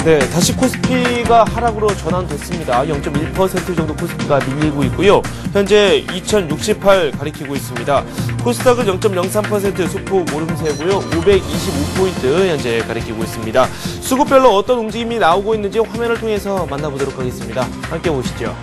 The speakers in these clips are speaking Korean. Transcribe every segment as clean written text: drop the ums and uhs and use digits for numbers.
네, 다시 코스피가 하락으로 전환됐습니다. 0.1% 정도 코스피가 밀리고 있고요. 현재 2068 가리키고 있습니다. 코스닥은 0.03% 소폭 오름세고요. 525포인트 현재 가리키고 있습니다. 수급별로 어떤 움직임이 나오고 있는지 화면을 통해서 만나보도록 하겠습니다. 함께 보시죠.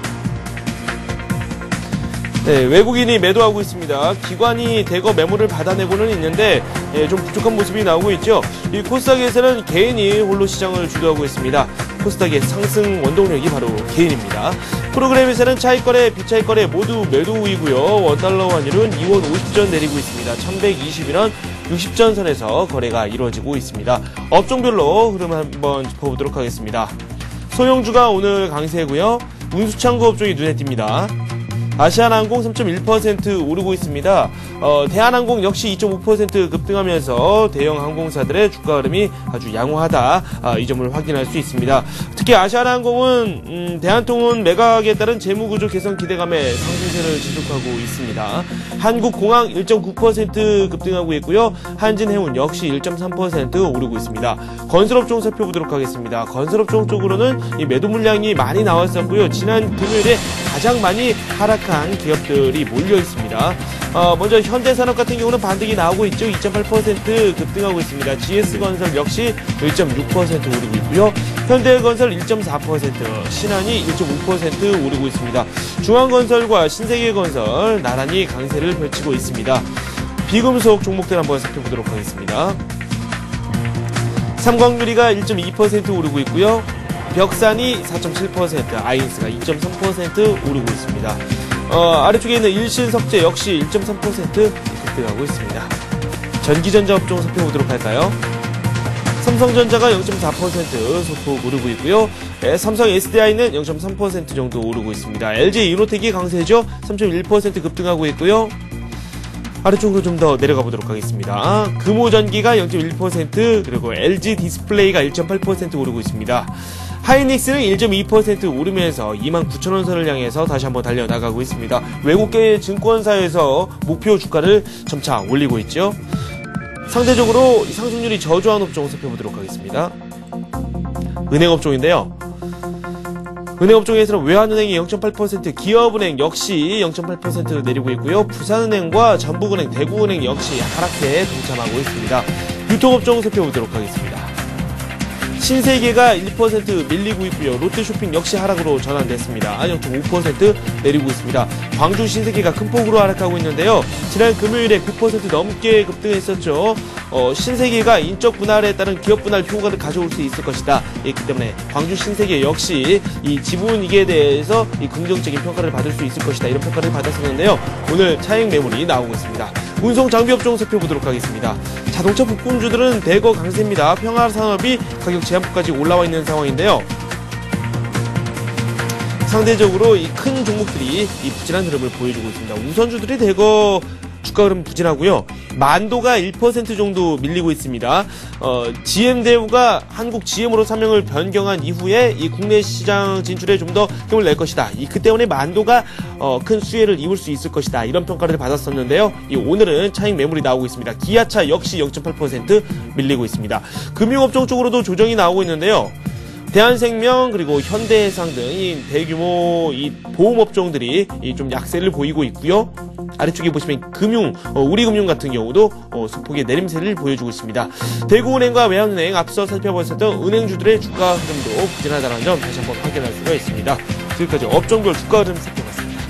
네, 외국인이 매도하고 있습니다. 기관이 대거 매물을 받아내고는 있는데 좀 부족한 모습이 나오고 있죠. 이 코스닥에서는 개인이 홀로 시장을 주도하고 있습니다. 코스닥의 상승 원동력이 바로 개인입니다. 프로그램에서는 차익거래, 비차익거래 모두 매도 우이고요. 원달러 환율은 2원 50전 내리고 있습니다. 1121원 60전 선에서 거래가 이루어지고 있습니다. 업종별로 흐름 한번 짚어보도록 하겠습니다. 소형주가 오늘 강세고요. 운수창고 업종이 눈에 띕니다. 아시아나항공 3.1% 오르고 있습니다. 대한항공 역시 2.5% 급등하면서 대형 항공사들의 주가 흐름이 아주 양호하다. 이 점을 확인할 수 있습니다. 특히 아시아나항공은 대한통운 매각에 따른 재무구조 개선 기대감에 상승세를 지속하고 있습니다. 한국공항 1.9% 급등하고 있고요. 한진해운 역시 1.3% 오르고 있습니다. 건설업종 살펴보도록 하겠습니다. 건설업종 쪽으로는 이 매도 물량이 많이 나왔었고요. 지난 금요일에 가장 많이 하락한 기업들이 몰려 있습니다. 먼저 현대산업 같은 경우는 반등이 나오고 있죠. 2.8% 급등하고 있습니다. GS건설 역시 1.6% 오르고 있고요. 현대건설 1.4%, 신한이 1.5% 오르고 있습니다. 중앙건설과 신세계건설 나란히 강세를 펼치고 있습니다. 비금속 종목들 한번 살펴보도록 하겠습니다. 삼광유리가 1.2% 오르고 있고요. 벽산이 4.7%, 아이언스가 2.3% 오르고 있습니다. 아래쪽에 있는 일신석재 역시 1.3% 급등하고 있습니다. 전기전자 업종 살펴보도록 할까요? 삼성전자가 0.4% 소폭 오르고 있고요. 삼성 SDI는 0.3% 정도 오르고 있습니다. LG 이노텍이 강세죠. 3.1% 급등하고 있고요. 아래쪽으로 좀 더 내려가 보도록 하겠습니다. 금호전기가 0.1%, 그리고 LG 디스플레이가 1.8% 오르고 있습니다. 하이닉스는 1.2% 오르면서 29,000원 선을 향해서 다시 한번 달려나가고 있습니다. 외국계 증권사에서 목표 주가를 점차 올리고 있죠. 상대적으로 상승률이 저조한 업종 살펴보도록 하겠습니다. 은행업종인데요. 은행업종에서는 외환은행이 0.8%, 기업은행 역시 0.8% 내리고 있고요. 부산은행과 전북은행, 대구은행 역시 하락세에 동참하고 있습니다. 유통업종 살펴보도록 하겠습니다. 신세계가 1% 밀리고 있고요. 롯데쇼핑 역시 하락으로 전환됐습니다. 0.5% 내리고 있습니다. 광주 신세계가 큰 폭으로 하락하고 있는데요. 지난 금요일에 9% 넘게 급등했었죠. 신세계가 인적 분할에 따른 기업 분할 효과를 가져올 수 있을 것이다. 있기 때문에 광주 신세계 역시 이 지분이익에 대해서 이 긍정적인 평가를 받을 수 있을 것이다. 이런 평가를 받았었는데요. 오늘 차익 매물이 나오고 있습니다. 운송 장비업종 살펴보도록 하겠습니다. 자동차 부품주들은 대거 강세입니다. 평화산업이 가격 제한폭까지 올라와 있는 상황인데요. 상대적으로 이 큰 종목들이 이 부진한 흐름을 보여주고 있습니다. 우선주들이 대거 주가 흐름 부진하고요. 만도가 1% 정도 밀리고 있습니다. GM대우가 한국 GM으로 사명을 변경한 이후에 이 국내 시장 진출에 좀 더 힘을 낼 것이다. 그 때문에 만도가 큰 수혜를 입을 수 있을 것이다. 이런 평가를 받았었는데요. 오늘은 차익 매물이 나오고 있습니다. 기아차 역시 0.8% 밀리고 있습니다. 금융업종 쪽으로도 조정이 나오고 있는데요. 대한생명 그리고 현대해상 등 이 대규모 이 보험업종들이 좀 약세를 보이고 있고요. 아래쪽에 보시면 우리금융 같은 경우도 소폭의 내림세를 보여주고 있습니다. 대구은행과 외환은행 앞서 살펴봤었던 은행주들의 주가 흐름도 부진하다는 점 다시 한번 확인할 수가 있습니다. 지금까지 업종별 주가 흐름 살펴봤습니다.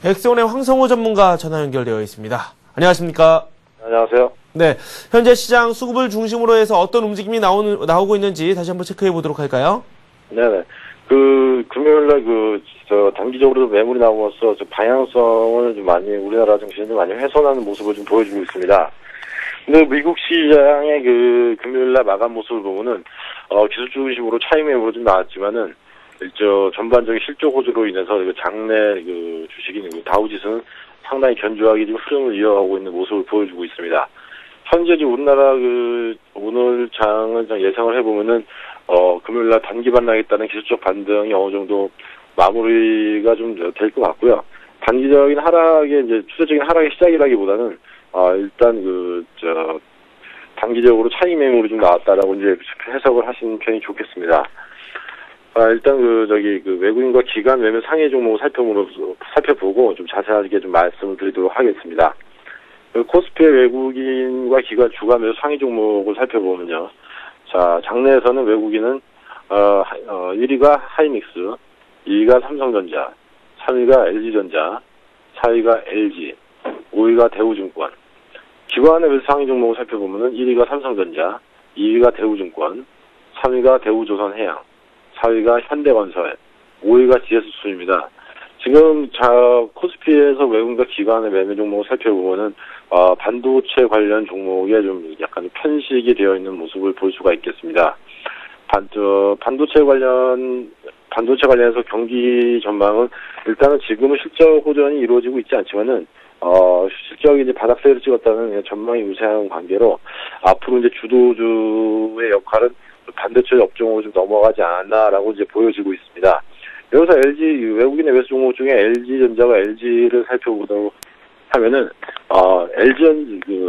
엑스원의 황성호 전문가 전화 연결되어 있습니다. 안녕하십니까? 안녕하세요. 네, 현재 시장 수급을 중심으로 해서 어떤 움직임이 나오고 있는지 다시 한번 체크해 보도록 할까요? 네네. 금요일날 단기적으로 매물이 나오면서 방향성을 좀 많이, 우리나라 증시는 좀 많이 훼손하는 모습을 좀 보여주고 있습니다. 근데 미국 시장의 금요일날 마감 모습을 보면은, 기술주 중심으로 차익 매물이 좀 나왔지만은, 전반적인 실적 호조로 인해서 장내 주식인 다우지수는 상당히 견조하게 지금 흐름을 이어가고 있는 모습을 보여주고 있습니다. 현재 우리나라 오늘 장을 예상을 해보면은, 금요일날 단기 반락에 따른 기술적 반등이 어느 정도 마무리가 좀 될 것 같고요. 단기적인 추세적인 하락의 시작이라기보다는, 일단 단기적으로 차익 매물이 좀 나왔다라고 이제 해석을 하시는 편이 좋겠습니다. 일단 외국인과 기관 매매 상해 종목을 살펴보고 좀 자세하게 좀 말씀을 드리도록 하겠습니다. 코스피의 외국인과 기관 주가 매수 상해 종목을 살펴보면요. 자, 장내에서는 외국인은 1위가 하이닉스, 2위가 삼성전자, 3위가 LG전자, 4위가 LG, 5위가 대우증권. 기관의 매수 상위 종목을 살펴보면은 1위가 삼성전자, 2위가 대우증권, 3위가 대우조선해양, 4위가 현대건설, 5위가 GS수입니다. 지금 코스피에서 외국인과 기관의 매매 종목을 살펴보면은 반도체 관련 종목에 좀 약간 편식이 되어 있는 모습을 볼 수가 있겠습니다. 반도체 관련해서 경기 전망은 일단은 지금은 실적 호전이 이루어지고 있지 않지만은 실적이 이제 바닥세를 찍었다는 전망이 우세한 관계로 앞으로 이제 주도주의 역할은 반도체 업종으로 좀 넘어가지 않았나라고 이제 보여지고 있습니다. 여기서 외국인의 매수 종목 중에 LG전자가 LG를 살펴보도록 하면은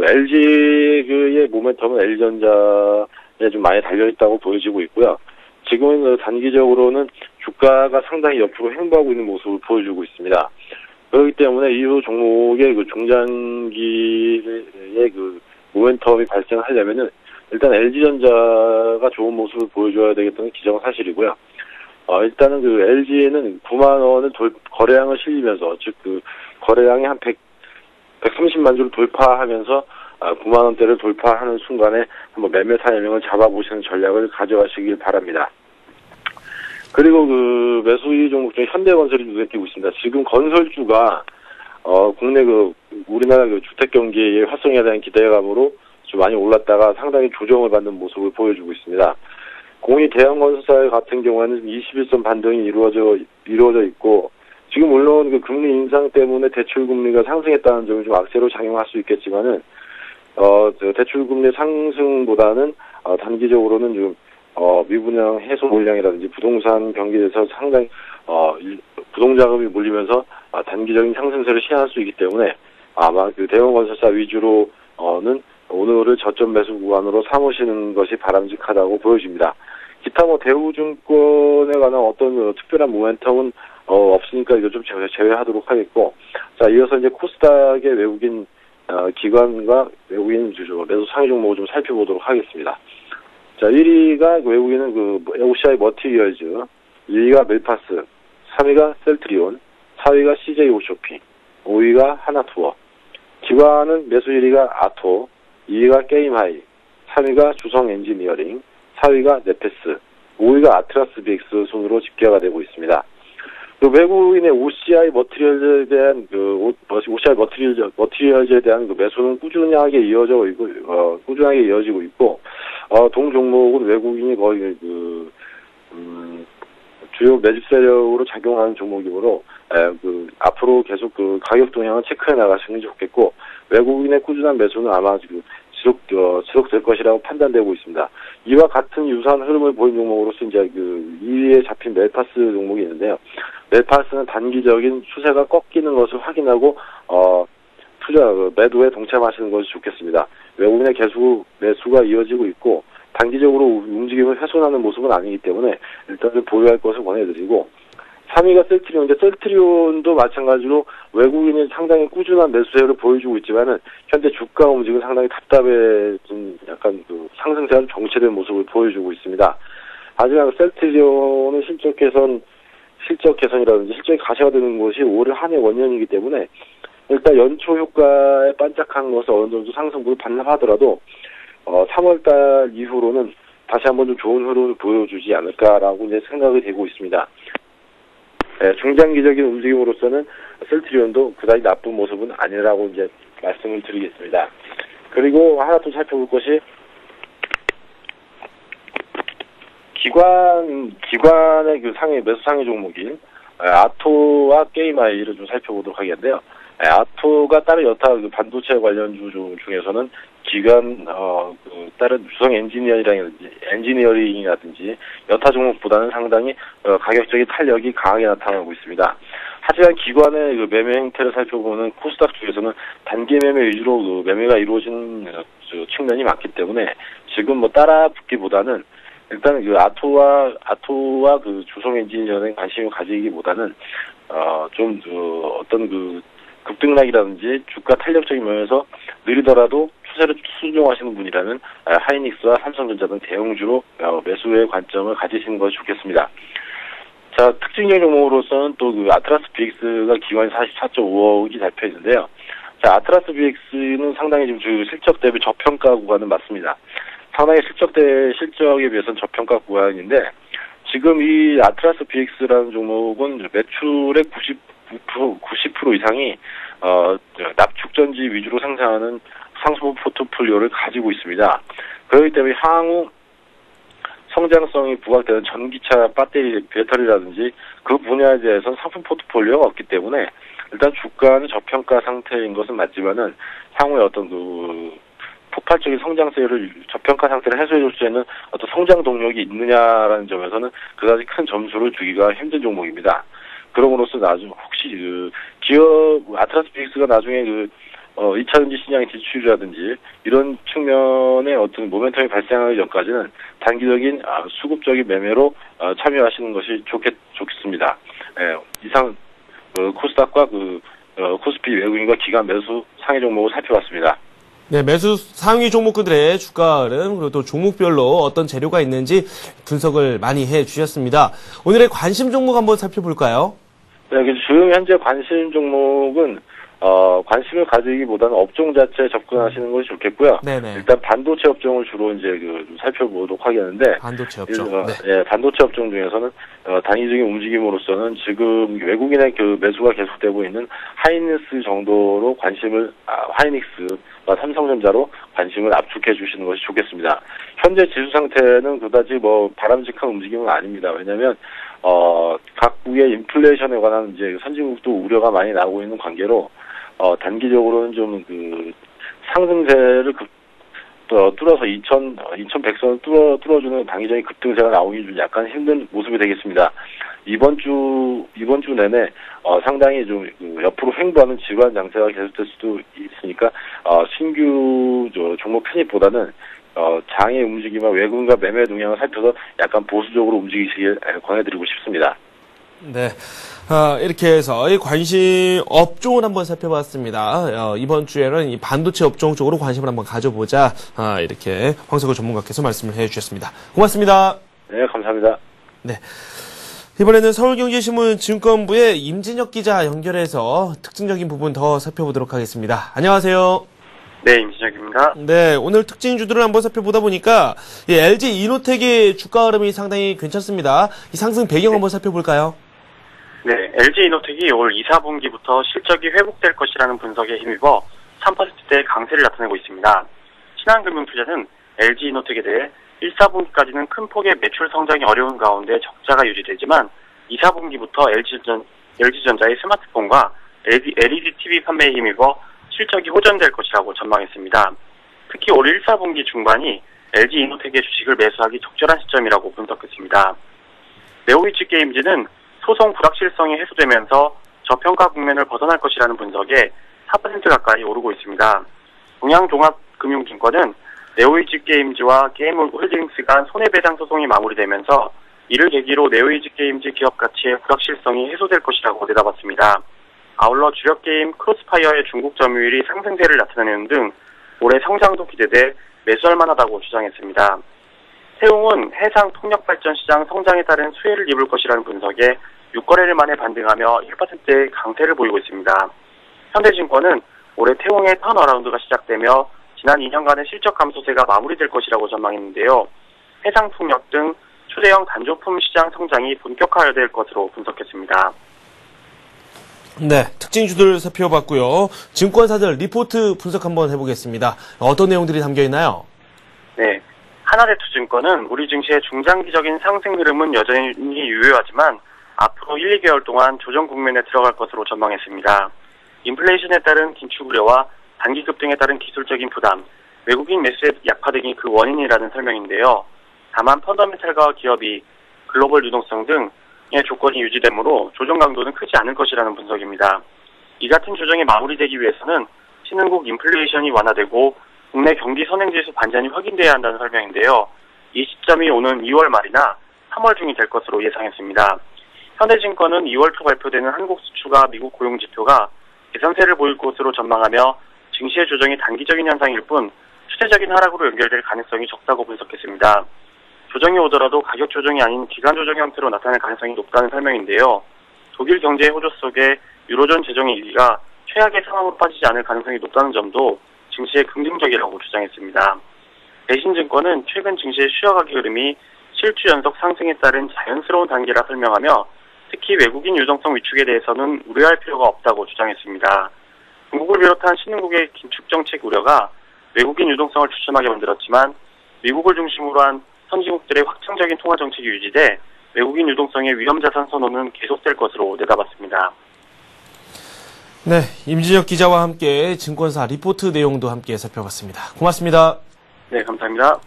LG의 모멘텀은 LG전자에 좀 많이 달려있다고 보여지고 있고요. 지금은 단기적으로는 주가가 상당히 옆으로 횡보하고 있는 모습을 보여주고 있습니다. 그렇기 때문에 이후 종목의 중장기의 모멘텀이 발생하려면은 일단 LG전자가 좋은 모습을 보여줘야 되겠다는 기정사실이고요. 일단은 LG는 9만 원을 거래량을 실리면서, 즉 거래량이 한 130만 주를 돌파하면서 9만 원대를 돌파하는 순간에 한번 매매 타이밍을 잡아보시는 전략을 가져가시길 바랍니다. 그리고 매수이 종목 중에 현대건설이 눈에 띄고 있습니다. 지금 건설주가 국내 우리나라 주택 경기의 활성화에 대한 기대감으로 좀 많이 올랐다가 상당히 조정을 받는 모습을 보여주고 있습니다. 공이 대형건설사 같은 경우에는 21선 반등이 이루어져 있고, 지금 물론 금리 인상 때문에 대출금리가 상승했다는 점이 좀 악재로 작용할 수 있겠지만은 대출금리 상승보다는 단기적으로는 좀 미분양 해소 물량이라든지 부동산 경기에서 상당히 부동자금이 몰리면서 단기적인 상승세를 시현할 수 있기 때문에 아마 대형건설사 위주로는 오늘을 저점 매수 구간으로 삼으시는 것이 바람직하다고 보여집니다. 기타 대우증권에 관한 어떤 특별한 모멘텀은 없으니까 이거 좀 제외하도록 하겠고, 자, 이어서 이제 코스닥의 외국인 기관과 외국인 매수 상위 종목을 좀 살펴보도록 하겠습니다. 자, 1위가 외국인은 OCI 머티리얼즈, 2위가 멜파스, 3위가 셀트리온, 4위가 CJ 홈쇼핑, 5위가 하나투어. 기관은 매수 1위가 아토, 2위가 게임하이, 3위가 주성엔지니어링, 4위가 네페스, 5위가 아트라스 BX 순으로 집계가 되고 있습니다. 외국인의 OCI 머티리얼즈에 대한 OCI 머티리얼즈에 대한 매수는 꾸준하게 이어지고 있고, 동 종목은 외국인이 거의 주요 매집 세력으로 작용하는 종목이므로 앞으로 계속 가격 동향을 체크해 나가시는 게 좋겠고, 외국인의 꾸준한 매수는 아마 지속될 것이라고 판단되고 있습니다. 이와 같은 유사한 흐름을 보인 종목으로서 이제 2위에 잡힌 멜파스 종목이 있는데요. 멜파스는 단기적인 추세가 꺾이는 것을 확인하고 매도에 동참하시는 것이 좋겠습니다. 외국인의 계속 매수가 이어지고 있고 단기적으로 움직임을 훼손하는 모습은 아니기 때문에 일단은 보유할 것을 권해드리고, 3위가 셀트리온인데 셀트리온도 마찬가지로 외국인이 상당히 꾸준한 매수세를 보여주고 있지만은 현재 주가 움직임은 상당히 답답해진 약간 상승세가 정체된 모습을 보여주고 있습니다. 하지만 셀트리온은 실적 개선이라든지 실적이 가시화되는 것이 올 한 해 원년이기 때문에 일단 연초 효과에 반짝한 것을 어느 정도 상승분을 반납하더라도 3월달 이후로는 다시 한번 좀 좋은 흐름을 보여주지 않을까라고 이제 생각이 되고 있습니다. 중장기적인 움직임으로서는 셀트리온도 그다지 나쁜 모습은 아니라고 이제 말씀을 드리겠습니다. 그리고 하나 또 살펴볼 것이 기관의 매수 상위 종목인 아토와 게임아이를 좀 살펴보도록 하겠는데요. 아토가 다른 여타 반도체 관련주 중에서는 기관 다른 주성 엔지니어링이라든지 여타 종목보다는 상당히 가격적인 탄력이 강하게 나타나고 있습니다. 하지만 기관의 매매 행태를 살펴보면 코스닥 중에서는 단기 매매 위주로 매매가 이루어진 측면이 많기 때문에 지금 뭐 따라 붙기보다는 일단 그 아토와 그 주성 엔지니어에 관심을 가지기보다는 좀 어떤 그 급등락이라든지 주가 탄력적인 면에서 느리더라도 추세를 수정하시는 분이라면 하이닉스와 삼성전자 등 대형주로 매수의 관점을 가지시는 것이 좋겠습니다. 자, 특징적 종목으로서는 또 그 아트라스 BX가 기관이 44.5억이 잡혀 있는데요. 자, 아트라스 BX는 상당히 지금 실적 대비 저평가 구간은 맞습니다. 상당히 실적에 비해서는 저평가 구간인데, 지금 이 아트라스 BX라는 종목은 매출의 90% 이상이, 납축전지 위주로 생산하는 상품 포트폴리오를 가지고 있습니다. 그렇기 때문에 향후 성장성이 부각되는 전기차 배터리라든지 그 분야에 대해서는 상품 포트폴리오가 없기 때문에 일단 주가는 저평가 상태인 것은 맞지만은 향후에 어떤 그 폭발적인 성장세를 저평가 상태를 해소해 줄 수 있는 어떤 성장 동력이 있느냐라는 점에서는 그다지 큰 점수를 주기가 힘든 종목입니다. 그럼으로써 나중 혹시 그 기업 아트라스 BX가 나중에 그 2차 전지 시장의 진출이라든지 이런 측면의 어떤 모멘텀이 발생하기 전까지는 단기적인 수급적인 매매로 참여하시는 것이 좋겠습니다. 이상 코스닥과 코스피 외국인과 기관 매수 상위 종목을 살펴봤습니다. 네, 매수 상위 종목들의 주가 흐름, 그리고 또 종목별로 어떤 재료가 있는지 분석을 많이 해 주셨습니다. 오늘의 관심 종목 한번 살펴볼까요? 네, 지금 현재 관심 종목은 관심을 가지기보다는 업종 자체에 접근하시는 것이 좋겠고요. 네네. 일단 반도체 업종을 주로 이제 살펴보도록 하겠는데. 반도체 업종. 네. 예, 반도체 업종 중에서는, 단기적인 움직임으로서는 지금 외국인의 그 매수가 계속되고 있는 하이닉스 정도로 하이닉스와 삼성전자로 관심을 압축해 주시는 것이 좋겠습니다. 현재 지수 상태는 그다지 뭐 바람직한 움직임은 아닙니다. 왜냐면, 각국의 인플레이션에 관한 이제 선진국도 우려가 많이 나오고 있는 관계로, 단기적으로는 좀 상승세를 뚫어서 2100선을 뚫어주는 단기적인 급등세가 나오기 좀 약간 힘든 모습이 되겠습니다. 이번 주 내내, 상당히 좀, 옆으로 횡보하는 지루한 장세가 계속될 수도 있으니까, 신규 종목 편입보다는, 장의 움직임과 외국인과 매매 동향을 살펴서 약간 보수적으로 움직이시길 권해드리고 싶습니다. 네. 이렇게 해서 이 관심 업종을 한번 살펴봤습니다. 이번 주에는 이 반도체 업종 쪽으로 관심을 한번 가져보자. 이렇게 황석호 전문가께서 말씀을 해주셨습니다. 고맙습니다. 네, 감사합니다. 네. 이번에는 서울경제신문 증권부의 임진혁 기자 연결해서 특징적인 부분 더 살펴보도록 하겠습니다. 안녕하세요. 네, 임진혁입니다. 네, 오늘 특징주들을 한번 살펴보다 보니까 LG 이노텍의 주가 흐름이 상당히 괜찮습니다. 이 상승 배경 한번 살펴볼까요? 네, LG 이노텍이 올 2, 4분기부터 실적이 회복될 것이라는 분석에 힘입어 3%대 강세를 나타내고 있습니다. 신한금융투자는 LG 이노텍에 대해 1, 4분기까지는 큰 폭의 매출 성장이 어려운 가운데 적자가 유지되지만 2, 4분기부터 LG전자의 스마트폰과 LED TV 판매에 힘입어 실적이 호전될 것이라고 전망했습니다. 특히 올 1, 4분기 중반이 LG 이노텍의 주식을 매수하기 적절한 시점이라고 분석했습니다. 네오이치 게임즈는 소송 불확실성이 해소되면서 저평가 국면을 벗어날 것이라는 분석에 4% 가까이 오르고 있습니다. 동양종합금융증권은 네오이치 게임즈와 게임홀딩스 간 손해배상 소송이 마무리되면서 이를 계기로 네오이치 게임즈 기업 가치의 불확실성이 해소될 것이라고 내다봤습니다. 아울러 주력 게임 크로스파이어의 중국 점유율이 상승세를 나타내는 등 올해 성장도 기대돼 매수할 만하다고 주장했습니다. 세웅은 해상 통역발전 시장 성장에 따른 수혜를 입을 것이라는 분석에 6거래일 만에 반등하며 1%의 강세를 보이고 있습니다. 현대증권은 올해 태웅의 턴어라운드가 시작되며 지난 2년간의 실적 감소세가 마무리될 것이라고 전망했는데요. 해상 통역 등 초대형 단조품 시장 성장이 본격화될 것으로 분석했습니다. 네, 특징주들 살펴봤고요. 증권사들 리포트 분석 한번 해보겠습니다. 어떤 내용들이 담겨있나요? 네, 하나대투증권은 우리 증시의 중장기적인 상승 흐름은 여전히 유효하지만 앞으로 1, 2개월 동안 조정 국면에 들어갈 것으로 전망했습니다. 인플레이션에 따른 긴축 우려와 단기 급등에 따른 기술적인 부담, 외국인 매수의 약화 등이 그 원인이라는 설명인데요. 다만 펀더멘탈과 기업이 글로벌 유동성 등의 조건이 유지되므로 조정 강도는 크지 않을 것이라는 분석입니다. 이 같은 조정이 마무리되기 위해서는 신흥국 인플레이션이 완화되고 국내 경기 선행지수 반전이 확인돼야 한다는 설명인데요. 이 시점이 오는 2월 말이나 3월 중이 될 것으로 예상했습니다. 현대증권은 2월 초 발표되는 한국 수출과 미국 고용 지표가 개선세를 보일 것으로 전망하며 증시의 조정이 단기적인 현상일 뿐 추세적인 하락으로 연결될 가능성이 적다고 분석했습니다. 조정이 오더라도 가격 조정이 아닌 기간 조정 형태로 나타날 가능성이 높다는 설명인데요. 독일 경제의 호조 속에 유로존 재정의 위기가 최악의 상황으로 빠지지 않을 가능성이 높다는 점도 증시에 긍정적이라고 주장했습니다. 대신증권은 최근 증시의 쉬어가기 흐름이 실주 연속 상승에 따른 자연스러운 단계라 설명하며 특히 외국인 유동성 위축에 대해서는 우려할 필요가 없다고 주장했습니다. 중국을 비롯한 신흥국의 긴축 정책 우려가 외국인 유동성을 주춤하게 만들었지만 미국을 중심으로 한 선진국들의 확장적인 통화 정책이 유지돼 외국인 유동성의 위험자산 선호는 계속될 것으로 내다봤습니다. 네, 임진혁 기자와 함께 증권사 리포트 내용도 함께 살펴봤습니다. 고맙습니다. 네, 감사합니다.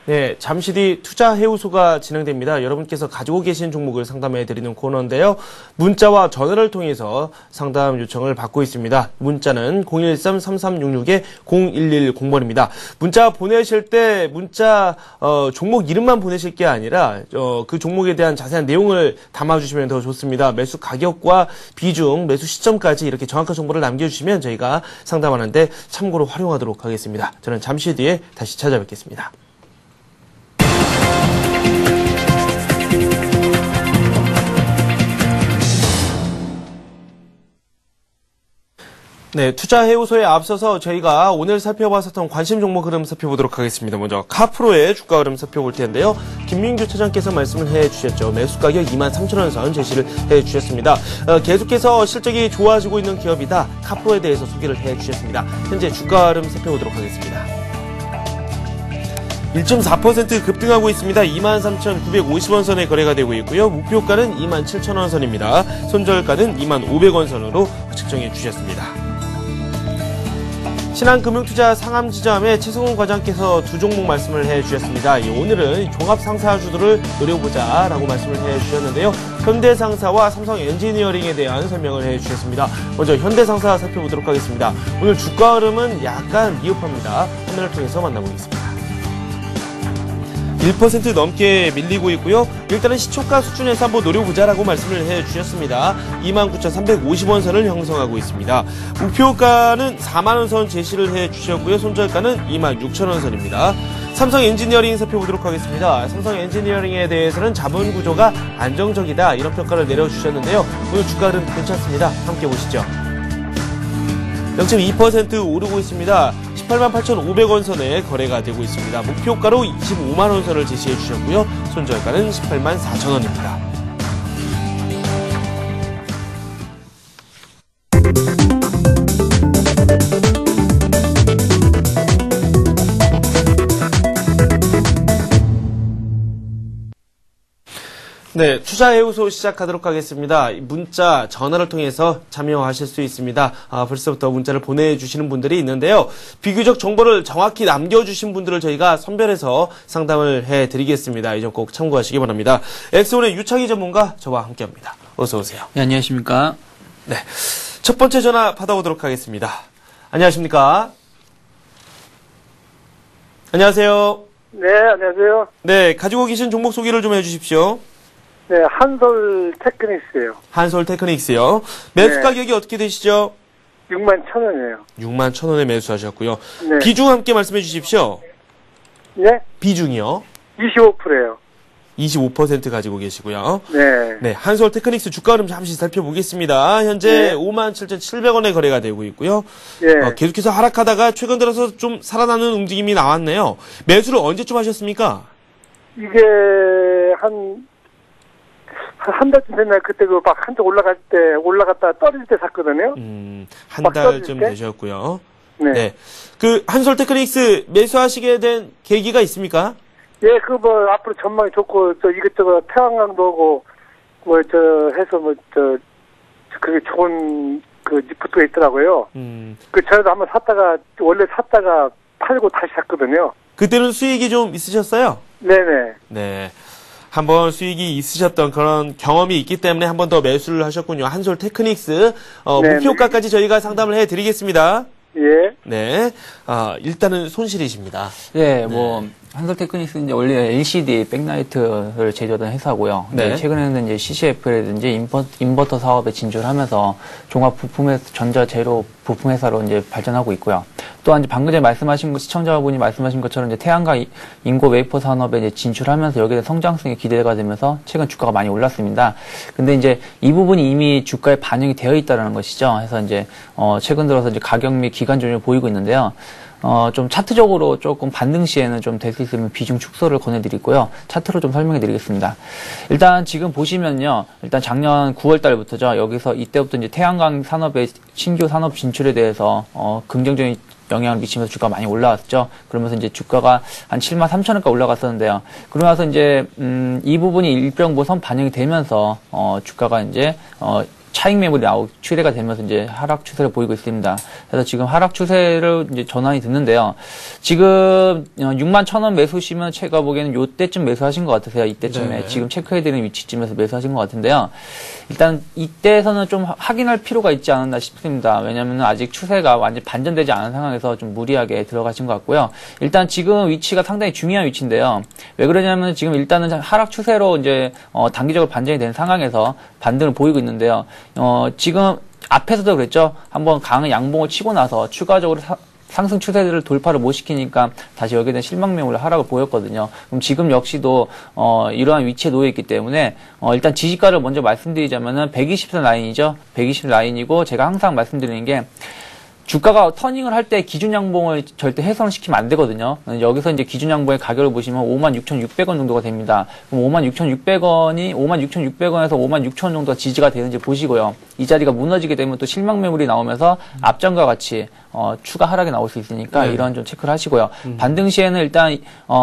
네, 잠시 뒤 투자해우소가 진행됩니다. 여러분께서 가지고 계신 종목을 상담해드리는 코너인데요. 문자와 전화를 통해서 상담 요청을 받고 있습니다. 문자는 013-3366-0110번입니다. 문자 보내실 때 문자 종목 이름만 보내실 게 아니라 그 종목에 대한 자세한 내용을 담아주시면 더 좋습니다. 매수 가격과 비중, 매수 시점까지 이렇게 정확한 정보를 남겨주시면 저희가 상담하는데 참고로 활용하도록 하겠습니다. 저는 잠시 뒤에 다시 찾아뵙겠습니다. 네, 투자해우소에 앞서서 저희가 오늘 살펴봤었던 관심 종목 흐름 살펴보도록 하겠습니다. 먼저 카프로의 주가 흐름 살펴볼 텐데요. 김민규 차장께서 말씀을 해주셨죠. 매수 가격 23,000원 선 제시를 해주셨습니다. 계속해서 실적이 좋아지고 있는 기업이다. 카프로에 대해서 소개를 해주셨습니다. 현재 주가 흐름 살펴보도록 하겠습니다. 1.4% 급등하고 있습니다. 23,950원 선에 거래가 되고 있고요. 목표가는 27,000원 선입니다. 손절가는 25,000원 선으로 측정해 주셨습니다. 신한금융투자 상암지점의 최성훈 과장께서 두 종목 말씀을 해주셨습니다. 오늘은 종합상사주들을 노려보자라고 말씀을 해주셨는데요. 현대상사와 삼성엔지니어링에 대한 설명을 해주셨습니다. 먼저 현대상사 살펴보도록 하겠습니다. 오늘 주가 흐름은 약간 미흡합니다. 화면을 통해서 만나보겠습니다. 1% 넘게 밀리고 있고요. 일단은 시초가 수준에서 한번 노려보자라고 말씀을 해주셨습니다. 29,350원 선을 형성하고 있습니다. 목표가는 4만원 선 제시를 해주셨고요. 손절가는 26,000원 선입니다. 삼성엔지니어링 살펴보도록 하겠습니다. 삼성엔지니어링에 대해서는 자본 구조가 안정적이다 이런 평가를 내려주셨는데요. 오늘 주가 흐름 괜찮습니다. 함께 보시죠. 0.2% 오르고 있습니다. 188,500원 선에 거래가 되고 있습니다. 목표가로 25만원 선을 제시해 주셨고요. 손절가는 184,000원입니다. 네, 투자해우소 시작하도록 하겠습니다. 문자, 전화를 통해서 참여하실 수 있습니다. 벌써부터 문자를 보내주시는 분들이 있는데요. 비교적 정보를 정확히 남겨주신 분들을 저희가 선별해서 상담을 해드리겠습니다. 이 점 꼭 참고하시기 바랍니다. 엑소원의 유창희 전문가 저와 함께합니다. 어서 오세요. 네, 안녕하십니까. 네, 첫 번째 전화 받아보도록 하겠습니다. 안녕하십니까. 안녕하세요. 네, 안녕하세요. 네, 가지고 계신 종목 소개를 좀 해주십시오. 네, 한솔 테크닉스예요. 한솔 테크닉스요. 매수 네. 가격이 어떻게 되시죠? 61,000원이에요. 61,000원에 매수하셨고요. 네. 비중 함께 말씀해 주십시오. 네? 비중이요. 25%예요. 25% 가지고 계시고요. 네. 네, 한솔 테크닉스 주가 흐름 잠시 살펴보겠습니다. 현재 네. 57,700원에 거래가 되고 있고요. 예. 계속해서 하락하다가 최근 들어서 좀 살아나는 움직임이 나왔네요. 매수를 언제쯤 하셨습니까? 이게 한 달쯤 됐나요? 그때 그 막 한쪽 올라갔다 떨어질 때 샀거든요. 한 막 달쯤 떨어질 때? 되셨고요. 네. 네. 그 한솔 테크닉스 매수하시게 된 계기가 있습니까? 예, 그 뭐 앞으로 전망이 좋고 저 이것저것 태양광도 오고 해서 그게 좋은 그 리포트가 있더라고요. 그 저희도 한번 원래 샀다가 팔고 다시 샀거든요. 그때는 수익이 좀 있으셨어요? 네네. 네. 한번 수익이 있으셨던 그런 경험이 있기 때문에 한 번 더 매수를 하셨군요. 한솔 테크닉스. 네네. 목표가까지 저희가 상담을 해드리겠습니다. 예. 네. 일단은 손실이십니다. 네, 뭐 한솔테크닉스는 이제 원래 LCD 백라이트를 제조하던 회사고요. 네. 최근에는 이제 CCF라든지 인버터 사업에 진출하면서 종합 부품 전자 재료 부품 회사로 이제 발전하고 있고요. 또한 이제 방금 전에 말씀하신 시청자분이 말씀하신 것처럼 이제 태양광 인고 웨이퍼 산업에 이제 진출하면서 여기에 대한 성장성이 기대가 되면서 최근 주가가 많이 올랐습니다. 근데 이제 이 부분이 이미 주가에 반영이 되어 있다는 것이죠. 그래서 이제 최근 들어서 이제 가격 및 기간 조정을 보이고 있는데요. 좀 차트적으로 조금 반등 시에는 좀 될 수 있으면 비중 축소를 권해드리고요. 차트로 좀 설명해 드리겠습니다. 일단 지금 보시면요. 일단 작년 9월 달부터죠. 여기서 이때부터 이제 태양광 산업의 신규 산업 진출에 대해서, 긍정적인 영향을 미치면서 주가가 많이 올라왔죠. 그러면서 이제 주가가 한 73,000원까지 올라갔었는데요. 그러고 나서 이제, 이 부분이 일병보선 반영이 되면서, 주가가 이제, 차익 매물이 추세가 되면서 이제 하락 추세를 보이고 있습니다. 그래서 지금 하락 추세를 이제 전환이 됐는데요. 지금 61,000원 매수시면 제가 보기에는 요때쯤 매수하신 것 같으세요. 이때쯤에 네. 지금 체크해드리는 위치쯤에서 매수하신 것 같은데요. 일단 이때에서는 좀 확인할 필요가 있지 않았나 싶습니다. 왜냐하면 아직 추세가 완전 반전되지 않은 상황에서 좀 무리하게 들어가신 것 같고요. 일단 지금 위치가 상당히 중요한 위치인데요. 왜 그러냐면 지금 일단은 하락 추세로 이제 단기적으로 반전이 된 상황에서 반등을 보이고 있는데요. 지금 앞에서도 그랬죠. 한번 강한 양봉을 치고 나서 추가적으로 상승 추세들을 돌파를 못 시키니까 다시 여기에 대한 실망 매물 하락을 보였거든요. 그럼 지금 역시도 이러한 위치에 놓여 있기 때문에 일단 지지가를 먼저 말씀드리자면은 120선 라인이죠. 120 라인이고 제가 항상 말씀드리는 게 주가가 터닝을 할 때 기준 양봉을 절대 훼손을 시키면 안 되거든요. 여기서 이제 기준 양봉의 가격을 보시면 56,600원 정도가 됩니다. 그럼 56,600원이 56,600원에서 56,000원 정도가 지지가 되는지 보시고요. 이 자리가 무너지게 되면 또 실망 매물이 나오면서 앞전과 같이 추가 하락이 나올 수 있으니까 이런 좀 체크를 하시고요. 반등 시에는 일단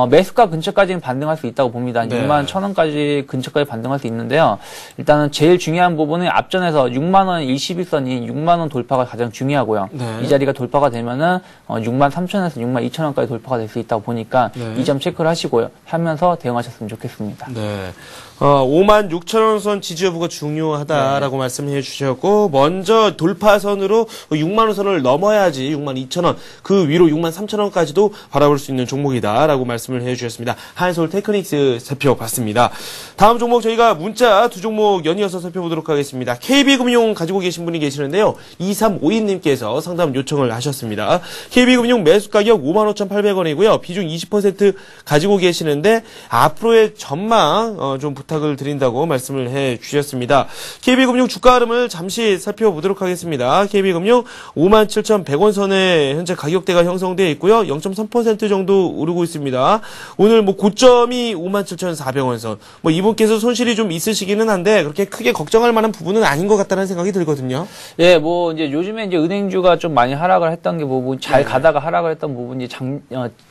매수가 근처까지는 반등할 수 있다고 봅니다. 네. 61,000원까지 근처까지 반등할 수 있는데요. 일단은 제일 중요한 부분은 앞전에서 6만원 일시비선이 6만원 돌파가 가장 중요하고요. 네. 이 자리가 돌파가 되면은 63,000원에서 62,000원까지 돌파가 될 수 있다고 보니까 네. 이 점 체크를 하시고요. 하면서 대응하셨으면 좋겠습니다. 네. 56,000원 선 지지 여부가 중요하다라고 말씀해 주셨고, 먼저 돌파선으로 6만원 선을 넘어야지 62,000원, 그 위로 63,000원까지도 바라볼 수 있는 종목이다라고 말씀을 해 주셨습니다. 한솔 테크닉스 살펴봤습니다. 다음 종목 저희가 문자 두 종목 연이어서 살펴보도록 하겠습니다. KB금융 가지고 계신 분이 계시는데요. 2352님께서 상담 요청을 하셨습니다. KB금융 매수 가격 55,800원이고요. 비중 20% 가지고 계시는데 앞으로의 전망 좀 부탁을 드린다고 말씀을 해 주셨습니다. KB금융 주가 흐름을 잠시 살펴보도록 하겠습니다. KB금융 57,100원 선에 현재 가격대가 형성되어 있고요. 0.3% 정도 오르고 있습니다. 오늘 뭐 고점이 57,400원 선. 뭐 이분께서 손실이 좀 있으시기는 한데 그렇게 크게 걱정할 만한 부분은 아닌 것 같다는 생각이 들거든요. 예, 뭐 이제 요즘에 이제 은행주가 좀 많이 하락을 했던 게 부분 잘 가다가 하락을 했던 부분이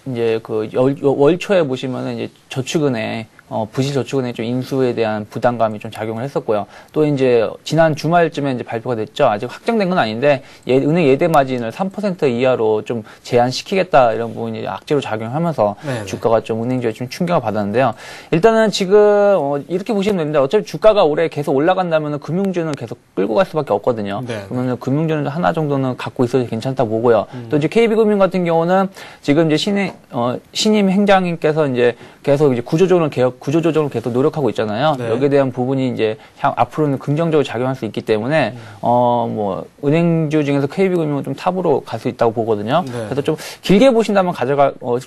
이제 그 월초에 보시면은 이제 저축은행 부실저축은행 좀 인수에 대한 부담감이 좀 작용을 했었고요. 또 이제 지난 주말쯤에 이제 발표가 됐죠. 아직 확정된 건 아닌데 은행 예대 마진을 3% 이하로 좀 제한시키겠다 이런 부분이 악재로 작용하면서 네네. 주가가 좀 은행주에 좀 충격을 받았는데요. 일단은 지금 이렇게 보시면 됩니다. 어차피 주가가 올해 계속 올라간다면 금융주는 계속 끌고 갈 수밖에 없거든요. 네. 그러면 금융주는 하나 정도는 갖고 있어도 괜찮다 보고요. 또 이제 KB금융 같은 경우는 지금 이제 신임 행장님께서 이제 계속 이제 구조조정을 계속 노력하고 있잖아요. 네. 여기에 대한 부분이 이제 앞으로는 긍정적으로 작용할 수 있기 때문에 뭐 은행주 중에서 KB금융은 좀 탑으로 갈 수 있다고 보거든요. 네. 그래서 좀 길게 보신다면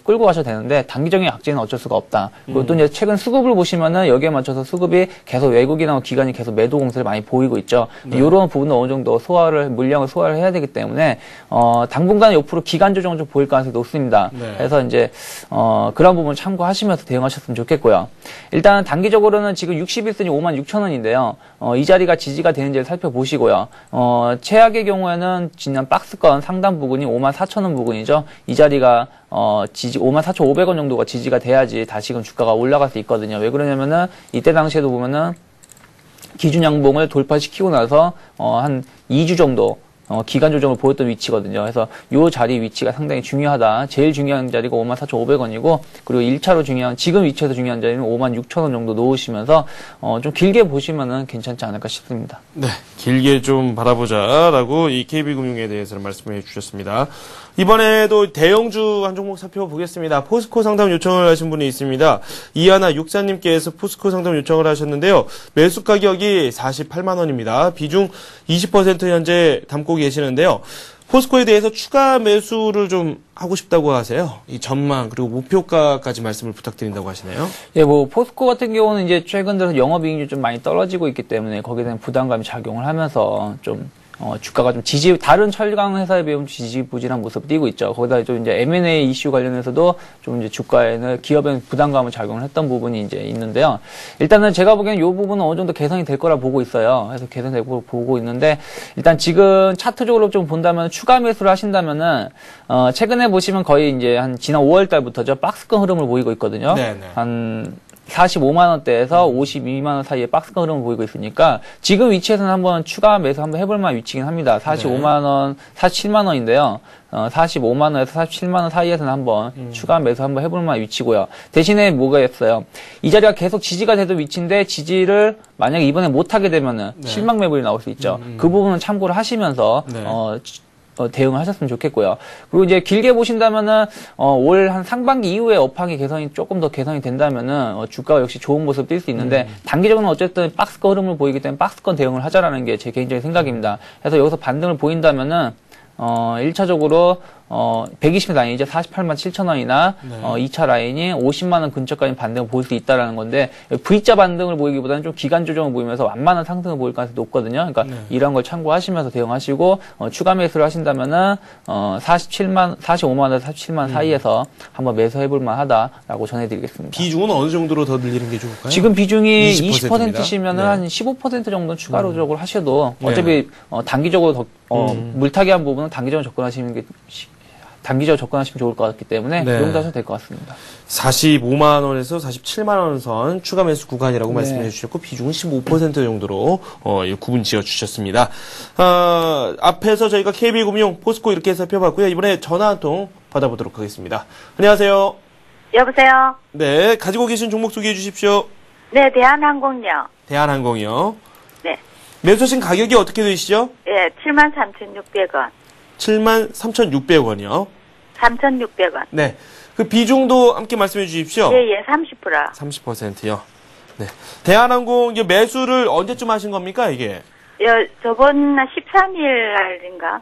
끌고 가셔도 되는데 단기적인 악재는 어쩔 수가 없다. 그리고 또 이제 최근 수급을 보시면은 여기에 맞춰서 수급이 계속 외국이나 기관이 계속 매도 공세를 많이 보이고 있죠. 이런 부분은 어느 정도 물량을 소화를 해야 되기 때문에 당분간 옆으로 기간 조정을 좀 보일 가능성이 높습니다. 네. 그래서 이제 그런 부분 참고하시면서 대응하셨으면 좋겠고요. 일단 단기적으로는 지금 61선이 56,000원인데요. 이 자리가 지지가 되는지를 살펴보시고요. 최악의 경우에는 지난 박스권 상단 부근이 54,000원 부근이죠. 이 자리가 54,500원 정도가 지지가 돼야지 다시금 주가가 올라갈 수 있거든요. 왜 그러냐면은 이때 당시에도 보면은 기준 양봉을 돌파시키고 나서 한 2주 정도 기간 조정을 보였던 위치거든요. 그래서 요 자리 위치가 상당히 중요하다. 제일 중요한 자리가 54,500원이고 그리고 1차로 중요한 지금 위치에서 중요한 자리는 56,000원 정도 놓으시면서 좀 길게 보시면은 괜찮지 않을까 싶습니다. 네, 길게 좀 바라보자라고 이 KB금융에 대해서는 말씀해 주셨습니다. 이번에도 대형주 한 종목 살펴보겠습니다. 포스코 상담 요청을 하신 분이 있습니다. 이하나 육사님께서 포스코 상담 요청을 하셨는데요. 매수 가격이 48만 원입니다. 비중 20% 현재 담고 계시는데요. 포스코에 대해서 추가 매수를 좀 하고 싶다고 하세요. 이 전망 그리고 목표가까지 말씀을 부탁드린다고 하시네요. 예, 뭐 포스코 같은 경우는 이제 최근 들어서 영업이익률이 좀 많이 떨어지고 있기 때문에 거기에 대한 부담감이 작용을 하면서 좀 주가가 좀 다른 철강 회사에 비하면 지지부진한 모습을 띠고 있죠. 거기다 좀 이제 M&A 이슈 관련해서도 좀 이제 주가에는 기업에는 부담감을 작용을 했던 부분이 이제 있는데요. 일단은 제가 보기엔 이 부분은 어느 정도 개선이 될 거라 보고 있어요. 그래서 개선될 거라고 보고 있는데, 일단 지금 차트적으로 좀 본다면 추가 매수를 하신다면은, 최근에 보시면 거의 이제 한 지난 5월 달부터죠. 박스권 흐름을 보이고 있거든요. 네네. 한 45만원대에서 52만원 사이에 박스권 흐름을 보이고 있으니까 지금 위치에서는 한번 추가 매수 한번 해볼 만한 위치긴 합니다. 45만원, 47만원인데요. 45만원에서 47만원 사이에서는 한번 추가 매수 한번 해볼 만한 위치고요. 대신에 뭐가 있어요? 이 자리가 계속 지지가 되던 위치인데 지지를 만약에 이번에 못하게 되면은 실망 매물이 나올 수 있죠. 그 부분은 참고를 하시면서 대응을 하셨으면 좋겠고요. 그리고 이제 길게 보신다면은 올 한 상반기 이후에 업황이 개선이 조금 더 개선이 된다면은 주가가 역시 좋은 모습 뛸 수 있는데 단기적으로는 어쨌든 박스권 흐름을 보이기 때문에 박스권 대응을 하자라는 게 제 개인적인 생각입니다. 그래서 여기서 반등을 보인다면은 1차적으로 120일 라인이죠. 48만 7천원이나 2차 라인이 50만원 근처까지 반등을 보일 수 있다라는 건데 V자 반등을 보이기보다는 좀 기간 조정을 보이면서 완만한 상승을 보일 가능성이 높거든요. 그러니까 이런 걸 참고하시면서 대응하시고 추가 매수를 하신다면은 45만원에서 47만원 사이에서 한번 매수해볼 만하다라고 전해드리겠습니다. 비중은 어느 정도로 더 늘리는 게 좋을까요? 지금 비중이 20%입니다. 20%시면은 한 15% 정도는 추가적으로 하셔도 어차피 단기적으로 물타기한 부분은 단기적으로 접근하시면 좋을 것 같기 때문에 그 정도 하셔도 될 것 같습니다. 45만 원에서 47만 원 선 추가 매수 구간이라고 말씀해 주셨고 비중은 15% 정도로 구분 지어 주셨습니다. 앞에서 저희가 KB금융, 포스코 이렇게 살펴봤고요. 이번에 전화 한 통 받아보도록 하겠습니다. 안녕하세요. 여보세요? 네, 가지고 계신 종목 소개해 주십시오. 네, 대한항공요. 대한항공이요. 네. 매수하신 가격이 어떻게 되시죠? 예, 73,600원. 73,600원이요. 3,600원. 네. 그 비중도 함께 말씀해 주십시오. 예, 30%. 30%요. 네. 대한항공 이제 매수를 언제쯤 하신 겁니까, 이게? 저번 13일 날인가?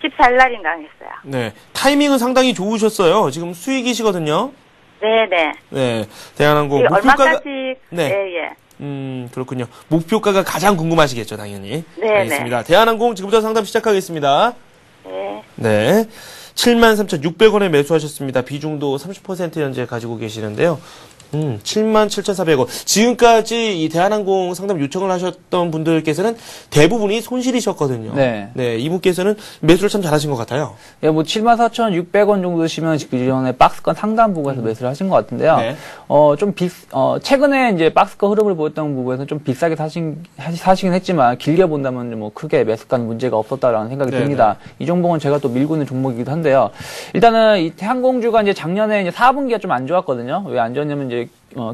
14일 날인가 했어요. 네. 타이밍은 상당히 좋으셨어요. 지금 수익이시거든요. 네네. 네. 대한항공. 얼마까지? 네. 예. 그렇군요. 목표가가 가장 궁금하시겠죠, 당연히. 네. 알겠습니다. 대한항공 지금부터 상담 시작하겠습니다. 네. 네. 73,600원에 매수하셨습니다. 비중도 30% 현재 가지고 계시는데요. 77,400원. 지금까지 이 대한항공 상담 요청을 하셨던 분들께서는 대부분이 손실이셨거든요. 네. 네, 이분께서는 매수를 참 잘하신 것 같아요. 예, 뭐 74,600원 정도 드시면 기존에 박스권 상단 부분에서 매수를 하신 것 같은데요. 네. 최근에 이제 박스권 흐름을 보였던 부분에서 좀 비싸게 사시긴 했지만 길게 본다면 뭐 크게 매수가는 문제가 없었다라는 생각이 듭니다. 이 종목은 제가 또 밀고 있는 종목이기도 한데요. 일단은 이 항공주가 이제 작년에 이제 4분기가 좀 안 좋았거든요. 왜 안 좋았냐면 이제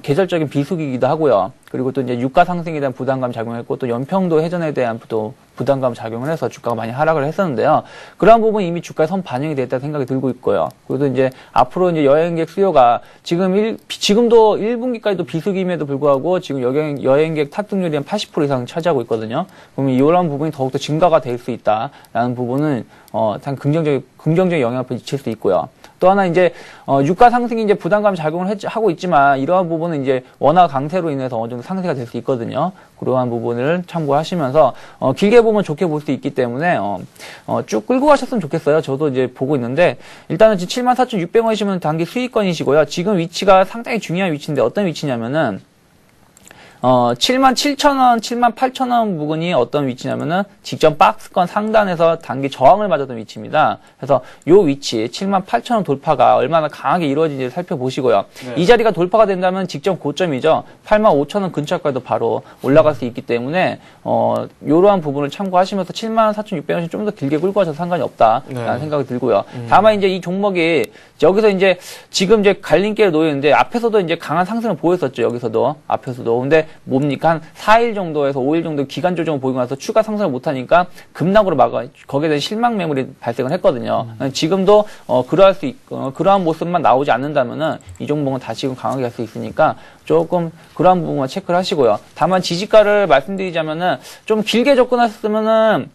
계절적인 비수기이기도 하고요. 그리고 또 이제 유가 상승에 대한 부담감 작용했고 또 연평도 해전에 대한 또 부담감 작용을 해서 주가가 많이 하락을 했었는데요. 그러한 부분 이미 주가에 선 반영이 됐다는 생각이 들고 있고요. 그리고 이제 앞으로 이제 여행객 수요가 지금도 1분기까지도 비수기임에도 불구하고 지금 여행객 탑승률이 한 80% 이상 차지하고 있거든요. 그러면 이런 부분이 더욱더 증가가 될 수 있다라는 부분은 상 긍정적인 영향을 미칠 수 있고요. 또 하나 이제 유가 상승이 이제 부담감 작용을 하고 있지만 이러한 부분은 이제 원화 강세로 인해서 어느 정도 상쇄가 될 수 있거든요. 그러한 부분을 참고하시면서 길게 보면 좋게 볼 수 있기 때문에 쭉 끌고 가셨으면 좋겠어요. 저도 이제 보고 있는데 일단은 지금 74,600원이시면 단기 수익권이시고요. 지금 위치가 상당히 중요한 위치인데 어떤 위치냐면은 77,000원, 78,000원 부근이 어떤 위치냐면은 직전 박스권 상단에서 단기 저항을 맞았던 위치입니다. 그래서 요 위치 78,000원 돌파가 얼마나 강하게 이루어진지 살펴보시고요. 네. 이 자리가 돌파가 된다면 직전 고점이죠. 85,000원 근처까지도 바로 올라갈 수 있기 때문에 요러한 부분을 참고하시면서 74,600원씩 좀 더 길게 끌고 가셔도 상관이 없다라는 네. 생각이 들고요. 다만 이제 이 종목이 여기서 이제 지금 이제 갈림길에 놓여 있는데 앞에서도 이제 강한 상승을 보였었죠. 여기서도 앞에서도. 근데 뭡니까? 한 4일 정도에서 5일 정도 기간 조정을 보이고 나서 추가 상승을 못 하니까 급락으로 거기에 대한 실망 매물이 발생을 했거든요. 지금도 그러할 수 있고 그러한 모습만 나오지 않는다면은 이 종목은 다시금 강하게 갈 수 있으니까 조금 그러한 부분만 체크를 하시고요. 다만 지지가를 말씀드리자면은 좀 길게 접근하셨으면은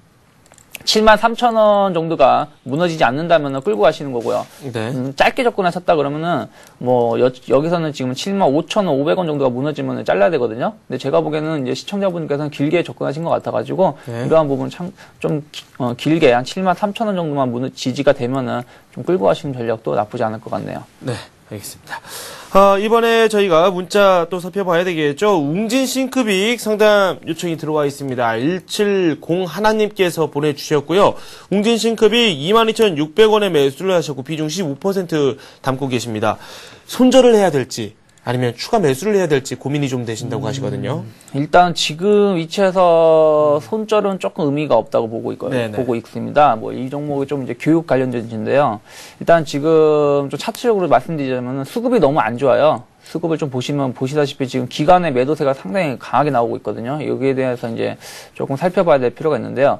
73,000원 정도가 무너지지 않는다면 끌고 가시는 거고요. 네. 짧게 접근하셨다 그러면은 뭐 여기서는 지금 75,500원 정도가 무너지면 잘라야 되거든요. 근데 제가 보기에는 이제 시청자분께서는 길게 접근하신 것 같아가지고 네. 이러한 부분 좀 길게 한 73,000원 정도만 지지가 되면은 좀 끌고 가시는 전략도 나쁘지 않을 것 같네요. 네, 알겠습니다. 이번에 저희가 문자 또 살펴봐야 되겠죠. 웅진 싱크빅 상담 요청이 들어와 있습니다. 170하나님께서 보내주셨고요. 웅진 싱크빅 22,600원에 매수를 하셨고 비중 15% 담고 계십니다. 손절을 해야 될지 아니면 추가 매수를 해야 될지 고민이 좀 되신다고 하시거든요. 일단 지금 위치에서 손절은 조금 의미가 없다고 보고 있습니다. 뭐 이 종목이 좀 이제 교육 관련된인데요. 일단 지금 좀 차트적으로 말씀드리자면 수급이 너무 안 좋아요. 수급을 좀 보시다시피 지금 기관의 매도세가 상당히 강하게 나오고 있거든요. 여기에 대해서 이제 조금 살펴봐야 될 필요가 있는데요.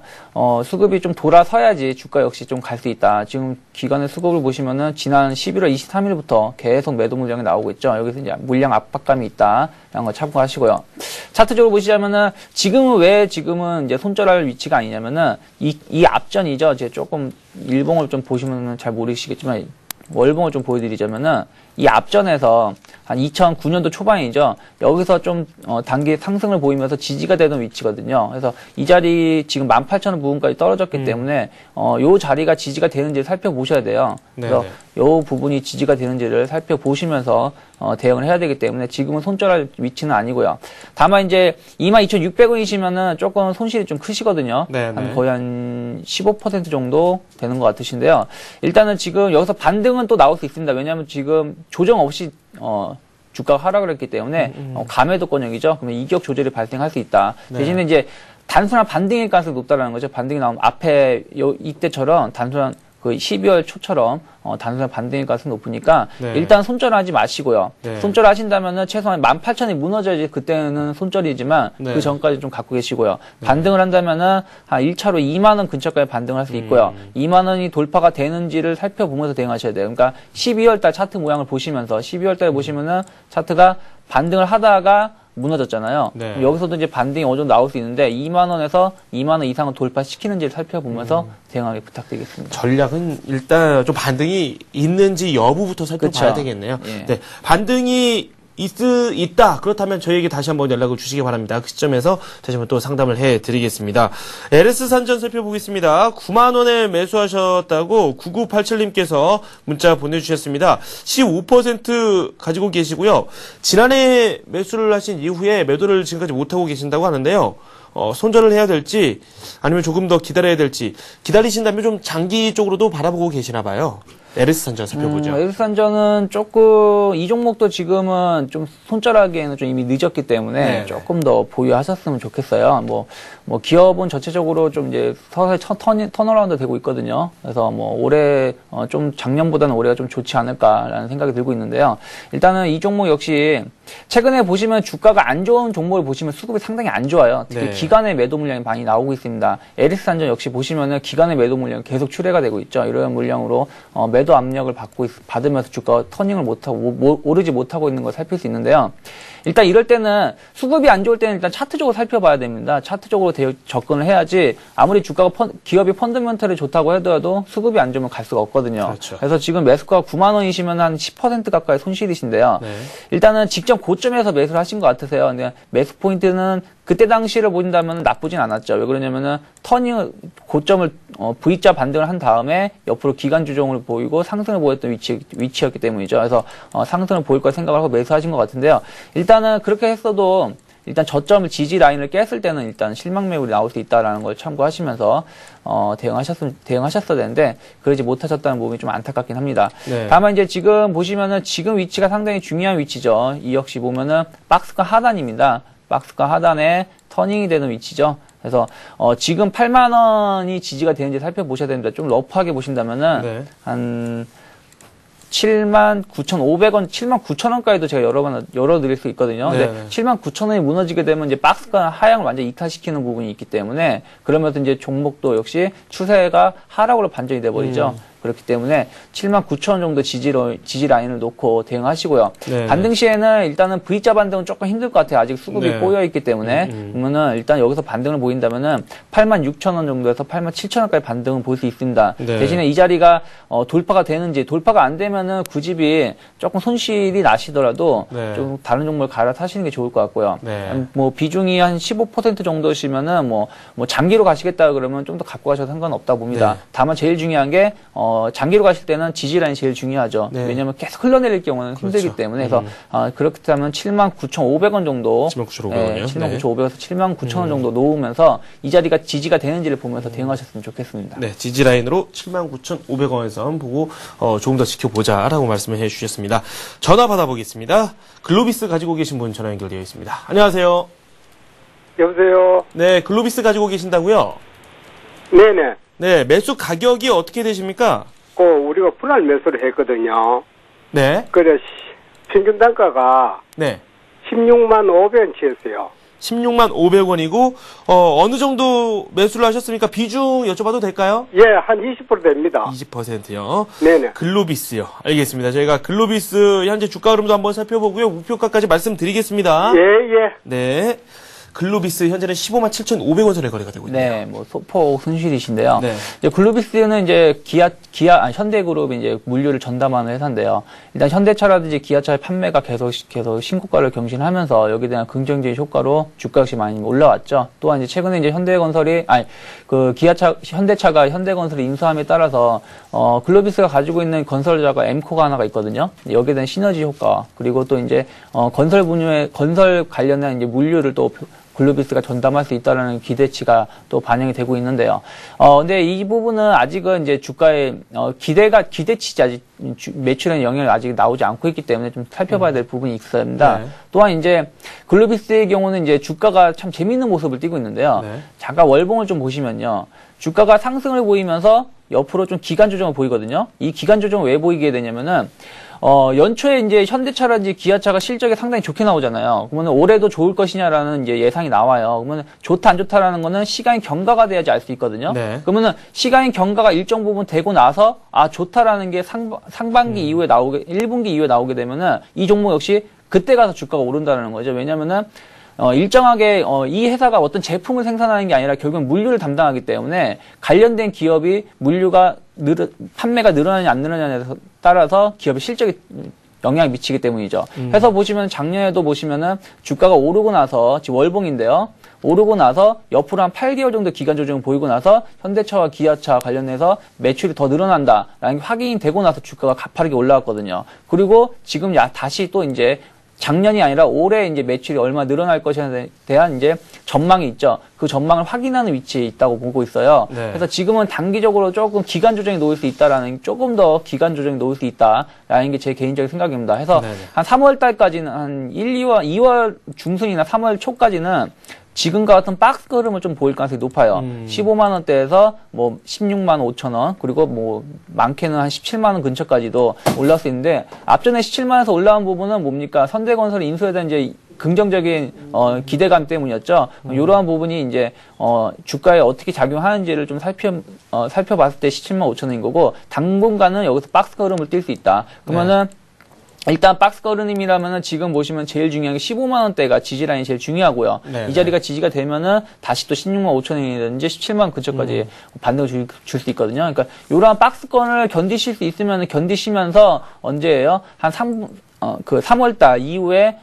수급이 좀 돌아서야지 주가 역시 좀 갈 수 있다. 지금 기관의 수급을 보시면은 지난 11월 23일부터 계속 매도 물량이 나오고 있죠. 여기서 이제 물량 압박감이 있다. 라는 거 참고하시고요. 차트적으로 보시자면은 지금은 이제 손절할 위치가 아니냐면은 이 앞전이죠. 이제 조금 일봉을 좀 보시면은 잘 모르시겠지만 월봉을 좀 보여드리자면은 이 앞전에서 한 2009년도 초반이죠. 여기서 좀 단기 상승을 보이면서 지지가 되는 위치거든요. 그래서 이 자리 지금 18,000원 부분까지 떨어졌기 때문에 요 자리가 지지가 되는지를 살펴보셔야 돼요. 그래서 요 부분이 지지가 되는지를 살펴보시면서 대응을 해야 되기 때문에 지금은 손절할 위치는 아니고요. 다만 이제 22,600원이시면은 조금 손실이 좀 크시거든요. 한 거의 한 15% 정도 되는 것 같으신데요. 일단은 지금 여기서 반등은 또 나올 수 있습니다. 왜냐하면 지금 조정 없이 주가가 하락을 했기 때문에 감매도권역이죠. 그러면 이격 조절이 발생할 수 있다. 대신에 이제 단순한 반등일 가능성이 높다라는 거죠. 반등이 나오면 앞에 이때처럼 단순한 그 12월 초처럼 단순한 반등일 가능성이 높으니까 일단 손절하지 마시고요. 손절하신다면은 최소한 18,000원이 무너져야지 그때는 손절이지만 그 전까지 좀 갖고 계시고요. 반등을 한다면은 한 1차로 2만 원 근처까지 반등을 할 수 있고요. 2만 원이 돌파가 되는지를 살펴보면서 대응하셔야 돼요. 그러니까 12월 달 차트 모양을 보시면서 12월 달에 보시면은 차트가 반등을 하다가 무너졌잖아요. 여기서도 이제 반등이 어느 정도 나올 수 있는데 2만 원에서 2만 원 이상을 돌파시키는지를 살펴보면서 대응하기 부탁드리겠습니다. 전략은 일단 좀 반등이 있는지 여부부터 살펴봐야 되겠네요. 네, 반등이 있다. 그렇다면 저희에게 다시 한번 연락을 주시기 바랍니다. 그 시점에서 다시 한번 또 상담을 해드리겠습니다. LS 산전 살펴보겠습니다. 9만 원에 매수하셨다고 9987님께서 문자 보내주셨습니다. 15% 가지고 계시고요. 지난해 매수를 하신 이후에 매도를 지금까지 못하고 계신다고 하는데요. 손절을 해야 될지 아니면 조금 더 기다려야 될지 기다리신다면 좀 장기 쪽으로도 바라보고 계시나 봐요. LS산전 살펴보죠. LS산전은 조금 이 종목도 지금은 좀 손절하기에는 좀 이미 늦었기 때문에 조금 더 보유하셨으면 좋겠어요. 뭐 기업은 전체적으로 좀 이제 서서히 턴어라운드 되고 있거든요. 그래서 뭐 올해 좀 작년보다는 올해가 좀 좋지 않을까라는 생각이 들고 있는데요. 일단은 이 종목 역시 최근에 보시면 주가가 안 좋은 종목을 보시면 수급이 상당히 안 좋아요. 특히 기관의 매도 물량이 많이 나오고 있습니다. LS산전 역시 보시면은 기관의 매도 물량이 계속 출회가 되고 있죠. 이런 물량으로 매도 압력을 받으면서 주가가 터닝을 못하고 오르지 못하고 있는 걸 살필 수 있는데요. 일단 이럴 때는 수급이 안 좋을 때는 일단 차트적으로 살펴봐야 됩니다. 차트적으로 접근을 해야지 아무리 기업이 펀더멘털이 좋다고 하더라도 수급이 안 좋으면 갈 수가 없거든요. 그래서 지금 매수가가 9만 원이시면 한 10% 가까이 손실이신데요. 일단은 직접 고점에서 매수를 하신 것 같으세요. 근데 매수 포인트는 그때 당시를 보신다면 나쁘진 않았죠. 왜 그러냐면은 고점을 V자 반등을 한 다음에 옆으로 기간 조정을 보이고 상승을 보였던 위치였기 때문이죠. 그래서 상승을 보일 거 생각을 하고 매수하신 것 같은데요. 일단은 그렇게 했어도 일단 저점을 지지 라인을 깼을 때는 일단 실망 매물이 나올 수 있다라는 걸 참고하시면서 대응하셨어야 되는데 그러지 못하셨다는 부분이 좀 안타깝긴 합니다. 네. 다만 이제 지금 보시면은 지금 위치가 상당히 중요한 위치죠. 이 역시 보면은 박스가 하단입니다. 박스가 하단에 터닝이 되는 위치죠. 그래서 지금 8만 원이 지지가 되는지 살펴보셔야 됩니다. 좀 러프하게 보신다면은 네. 한 79,500원, 79,000원까지도 제가 열어드릴 수 있거든요. 근데 네. 79,000원이 무너지게 되면 이제 박스가 하향을 완전 이탈시키는 부분이 있기 때문에 그러면서 이제 종목도 역시 추세가 하락으로 반전이 돼버리죠. 그렇기 때문에 79,000원 정도 지지 라인을 놓고 대응하시고요. 네. 반등 시에는 일단은 V자 반등은 조금 힘들 것 같아요. 아직 수급이 네. 꼬여 있기 때문에 그러면은 일단 여기서 반등을 보인다면은 86,000원 정도에서 87,000원까지 반등을 볼 수 있습니다. 네. 대신에 이 자리가 돌파가 되는지 돌파가 안 되면은 굳이 조금 손실이 나시더라도 네. 좀 다른 종목을 갈아타시는 게 좋을 것 같고요. 네. 뭐 비중이 한 15% 정도시면은 뭐 장기로 가시겠다 그러면 좀 더 갖고 가셔도 상관없다 봅니다. 네. 다만 제일 중요한 게 장기로 가실 때는 지지 라인이 제일 중요하죠. 네. 왜냐하면 계속 흘러내릴 경우는 힘들기 그렇죠. 때문에 그래서 그렇다면 79,500원 정도 79,500원 이요? 79,500원에서 79,000원 정도 놓으면서 이 자리가 지지가 되는지를 보면서 대응하셨으면 좋겠습니다. 네, 지지 라인으로 79,500원에서 한번 보고 조금 더 지켜보자라고 말씀을 해주셨습니다. 전화 받아보겠습니다. 글로비스 가지고 계신 분 전화 연결되어 있습니다. 안녕하세요. 여보세요? 네, 글로비스 가지고 계신다고요? 네네. 네, 매수 가격이 어떻게 되십니까? 우리가 분할 매수를 했거든요. 네, 그래, 평균 단가가 네. 16만 500원치였어요. 16만 500원이고 어느 정도 매수를 하셨습니까? 비중 여쭤봐도 될까요? 예, 한 20% 됩니다. 20%요. 네네. 글로비스요. 알겠습니다. 저희가 글로비스 현재 주가 흐름도 한번 살펴보고요. 목표가까지 말씀드리겠습니다. 예, 예. 네. 글로비스 현재는 15만 7,500원 선에 거래가 되고 있네요. 네, 뭐 소폭 손실이신데요. 네. 이제 글로비스는 이제 현대그룹이 이제 물류를 전담하는 회사인데요. 일단 현대차라든지 기아차의 판매가 계속 신고가를 경신하면서 여기에 대한 긍정적인 효과로 주가 역시 많이 올라왔죠. 또한 이제 최근에 이제 현대차가 현대건설을 인수함에 따라서 글로비스가 가지고 있는 건설자가 엠코가 하나가 있거든요. 여기에 대한 시너지 효과 그리고 또 이제 건설 관련한 이제 물류를 또 글로비스가 전담할 수 있다는 기대치가 또 반영이 되고 있는데요. 근데 이 부분은 아직은 이제 주가의 기대치지 아직 매출에 영향이 아직 나오지 않고 있기 때문에 좀 살펴봐야 될 부분이 있습니다. 네. 또한 이제 글로비스의 경우는 이제 주가가 참 재미있는 모습을 띠고 있는데요. 네. 잠깐 월봉을 좀 보시면요. 주가가 상승을 보이면서 옆으로 좀 기간 조정을 보이거든요. 이 기간 조정을 왜 보이게 되냐면은 연초에 이제 현대차라든지 기아차가 실적이 상당히 좋게 나오잖아요. 그러면 올해도 좋을 것이냐라는 이제 예상이 나와요. 그러면 좋다 안 좋다라는 거는 시간이 경과가 돼야지 알 수 있거든요. 네. 그러면은 시간이 경과가 일정 부분 되고 나서 좋다라는 게 상반기 이후에 1분기 이후에 나오게 되면은 이 종목 역시 그때 가서 주가가 오른다는 거죠. 왜냐면은 일정하게 이 회사가 어떤 제품을 생산하는 게 아니라 결국은 물류를 담당하기 때문에 관련된 기업이 판매가 늘어나냐 안 늘어나냐에 따라서 기업의 실적에 영향을 미치기 때문이죠. 그래서 보시면 작년에도 보시면은 주가가 오르고 나서 지금 월봉인데요. 오르고 나서 옆으로 한 8개월 정도 기간 조정을 보이고 나서 현대차와 기아차 관련해서 매출이 더 늘어난다라는 게 확인이 되고 나서 주가가 가파르게 올라왔거든요. 그리고 지금 다시 또 이제 작년이 아니라 올해 이제 매출이 얼마 늘어날 것에 대한 이제 전망이 있죠. 그 전망을 확인하는 위치에 있다고 보고 있어요. 네. 그래서 지금은 단기적으로 조금 기간 조정이 놓을 수 있다라는, 조금 더 기간 조정이 놓을 수 있다라는 게 제 개인적인 생각입니다. 해서 네네. 한 3월 달까지는 한 2월 중순이나 3월 초까지는 지금과 같은 박스 흐름을 좀 보일 가능성이 높아요. 15만 원대에서 뭐 16만 5천 원, 그리고 뭐 많게는 한 17만 원 근처까지도 올라올 수 있는데 앞전에 17만 원에서 올라온 부분은 뭡니까? 현대건설 인수에 대한 이제 긍정적인 기대감 때문이었죠. 이러한 부분이 이제 주가에 어떻게 작용하는지를 좀 살펴봤을 때 17만 5천 원인 거고 당분간은 여기서 박스 흐름을 띌 수 있다. 그러면은 일단 박스 거르님이라면은 지금 보시면 제일 중요한 게 15만 원대가 지지 라인이 제일 중요하고요. 네, 이 자리가 지지가 되면은 다시 또 16만 5천 원이라든지 17만 원 근처까지 반등을 줄 수 있거든요. 그러니까 이러한 박스권을 견디실 수 있으면 견디시면서 언제예요? 한 그 3월달 이후에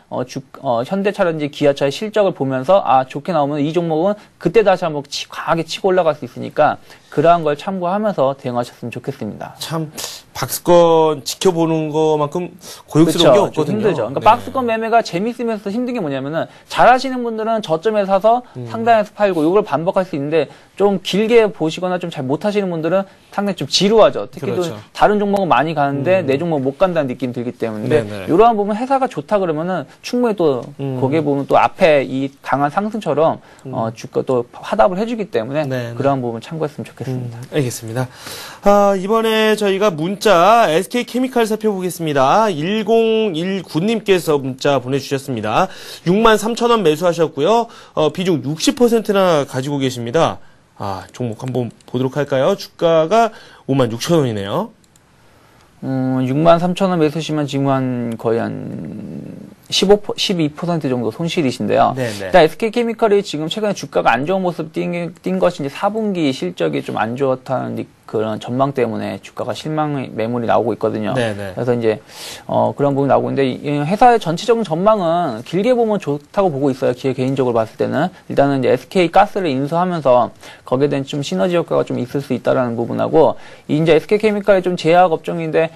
현대차라든지 기아차의 실적을 보면서 좋게 나오면 이 종목은 그때 다시 한번 강하게 치고 올라갈 수 있으니까 그러한 걸 참고하면서 대응하셨으면 좋겠습니다. 참 박스권 지켜보는 것만큼 고역스러운 게 없거든요. 힘들죠. 그러니까 박스권 매매가 재밌으면서 힘든 게 뭐냐면은 잘하시는 분들은 저점에 사서 상단에서 팔고 이걸 반복할 수 있는데 좀 길게 보시거나 좀 잘 못하시는 분들은 상당히 좀 지루하죠. 특히 또 다른 종목은 많이 가는데 내 종목 못 간다는 느낌이 들기 때문에 이러한 부분 회사가 좋다 그러면은 충분히 또 거기에 보면 또 앞에 이 강한 상승처럼 주가 또 화답을 해주기 때문에 그러한 부분 참고했으면 좋겠습니다. 알겠습니다. 이번에 저희가 문자 SK케미칼 살펴보겠습니다. 1019님께서 문자 보내주셨습니다. 63,000원 매수하셨고요. 비중 60%나 가지고 계십니다. 종목 한번 보도록 할까요? 주가가 56,000원이네요. 63,000원 매수시면 지금 거의 한 12% 정도 손실이신데요. 일단 SK케미칼이 지금 최근에 주가가 안 좋은 모습 띈 것이 이제 4분기 실적이 좀 안 좋다는 그런 전망 때문에 주가가 실망 매물이 나오고 있거든요. 그래서 이제 그런 부분이 나오고 있는데 회사의 전체적인 전망은 길게 보면 좋다고 보고 있어요. 개인적으로 봤을 때는 일단은 이제 SK 가스를 인수하면서 거기에 대한 좀 시너지 효과가 좀 있을 수 있다라는 부분하고 이제 SK케미칼이 좀 제약 업종인데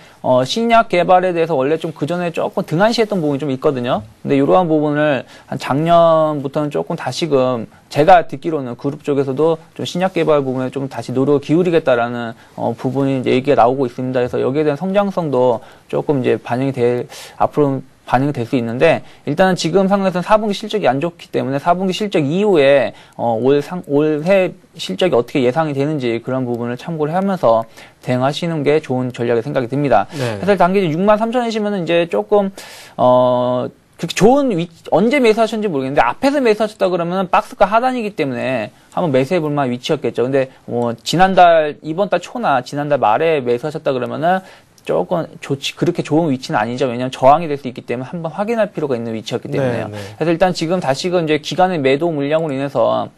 신약 개발에 대해서 원래 좀 그 전에 조금 등한시했던 부분이 좀 있거든요. 근데 이러한 부분을 한 작년부터는 조금 다시금 제가 듣기로는 그룹 쪽에서도 좀 신약 개발 부분에 좀 다시 노력을 기울이겠다라는 부분이 이제 얘기가 나오고 있습니다. 그래서 여기에 대한 성장성도 조금 이제 앞으로 반영이 될 수 있는데 일단은 지금 상황에서는 4분기 실적이 안 좋기 때문에 4분기 실적 이후에 올해 실적이 어떻게 예상이 되는지 그런 부분을 참고를 하면서 대응하시는 게 좋은 전략이 생각이 듭니다. 그래서 단기 63,000원이시면은 이제 조금 그렇게 좋은 언제 매수하셨는지 모르겠는데 앞에서 매수하셨다 그러면 박스가 하단이기 때문에 한번 매수해 볼 만한 위치였겠죠. 근데 이번 달 초나 지난달 말에 매수하셨다 그러면은 조금 그렇게 좋은 위치는 아니죠. 왜냐하면 저항이 될 수 있기 때문에 한번 확인할 필요가 있는 위치였기 때문에요. 그래서 일단 지금 다시금 이제 기간의 매도 물량으로 인해서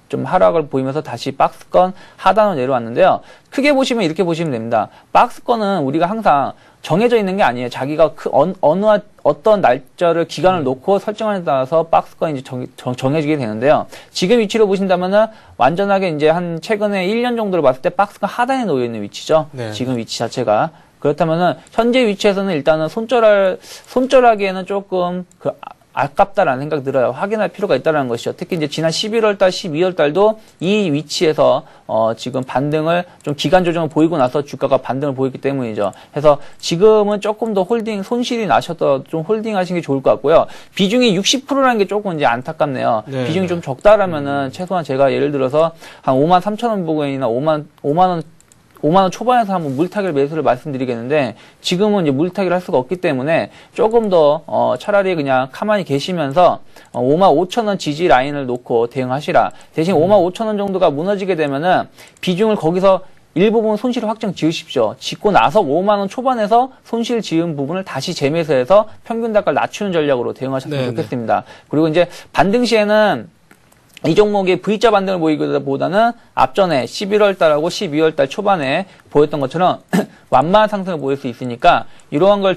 좀 하락을 보이면서 다시 박스권 하단으로 내려왔는데요. 크게 보시면 이렇게 보시면 됩니다. 박스권은 우리가 항상 정해져 있는 게 아니에요. 자기가 어떤 날짜를 기간을 놓고 설정하에 따라서 박스권이 이제 정해지게 되는데요. 지금 위치로 보신다면은 완전하게 이제 한 최근에 1년 정도로 봤을 때 박스가 하단에 놓여 있는 위치죠. 지금 위치 자체가. 그렇다면은 현재 위치에서는 일단은 손절하기에는 조금 아깝다라는 생각 들어요. 확인할 필요가 있다는 것이죠. 특히 이제 지난 11월 달, 12월 달도 이 위치에서 지금 반등을 좀 기간 조정을 보이고 나서 주가가 반등을 보였기 때문이죠. 그래서 지금은 조금 더 손실이 나셔도 좀 홀딩 하시는 게 좋을 것 같고요. 비중이 60%라는 게 조금 이제 안타깝네요. 비중이 좀 적다라면은 최소한 제가 예를 들어서 한 53,000원 부근이나 5만 원 초반에서 한번 물타기를 매수를 말씀드리겠는데 지금은 이제 물타기를 할 수가 없기 때문에 조금 더 차라리 그냥 가만히 계시면서 55,000원 지지 라인을 놓고 대응하시라. 대신 55,000원 정도가 무너지게 되면은 비중을 거기서 일부분 손실을 확정 지으십시오. 짓고 나서 5만 원 초반에서 손실 지은 부분을 다시 재매수해서 평균 단가를 낮추는 전략으로 대응하셨으면 좋겠습니다. 그리고 이제 반등 시에는 이 종목의 V자 반등을 보이기보다는 앞전에 11월 달하고 12월 달 초반에 보였던 것처럼 완만한 상승을 보일 수 있으니까 이러한 걸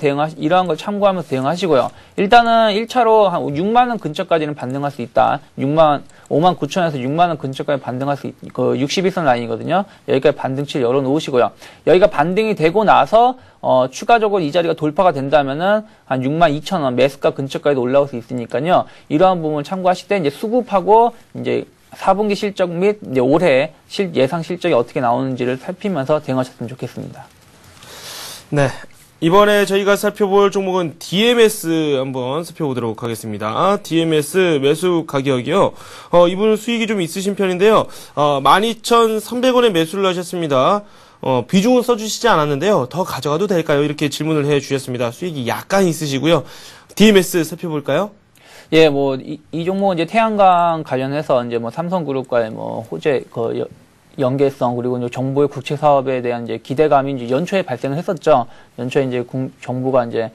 참고하면서 대응하시고요. 일단은 1차로 한 6만 원 근처까지는 반등할 수 있다. 59,000원에서 6만 원 근처까지 반등할 수 그 61선 라인이거든요. 여기까지 반등치를 열어 놓으시고요. 여기가 반등이 되고 나서 추가적으로 이 자리가 돌파가 된다면은 한 62,000원 매수가 근처까지도 올라올 수 있으니까요. 이러한 부분을 참고하실 때 이제 수급하고 이제 4분기 실적 및 이제 올해 예상 실적이 어떻게 나오는지를 살피면서 대응하셨으면 좋겠습니다. 네. 이번에 저희가 살펴볼 종목은 DMS 한번 살펴보도록 하겠습니다. DMS 매수 가격이요. 이분은 수익이 좀 있으신 편인데요. 12,300원에 매수를 하셨습니다. 비중은 써주시지 않았는데요. 더 가져가도 될까요? 이렇게 질문을 해 주셨습니다. 수익이 약간 있으시고요. DMS 살펴볼까요? 예, 이 종목은 이제 태양광 관련해서 이제 삼성그룹과의 호재, 연계성, 그리고 이제 정부의 국채 사업에 대한 이제 기대감이 이제 연초에 발생을 했었죠. 연초에 이제 정부가 이제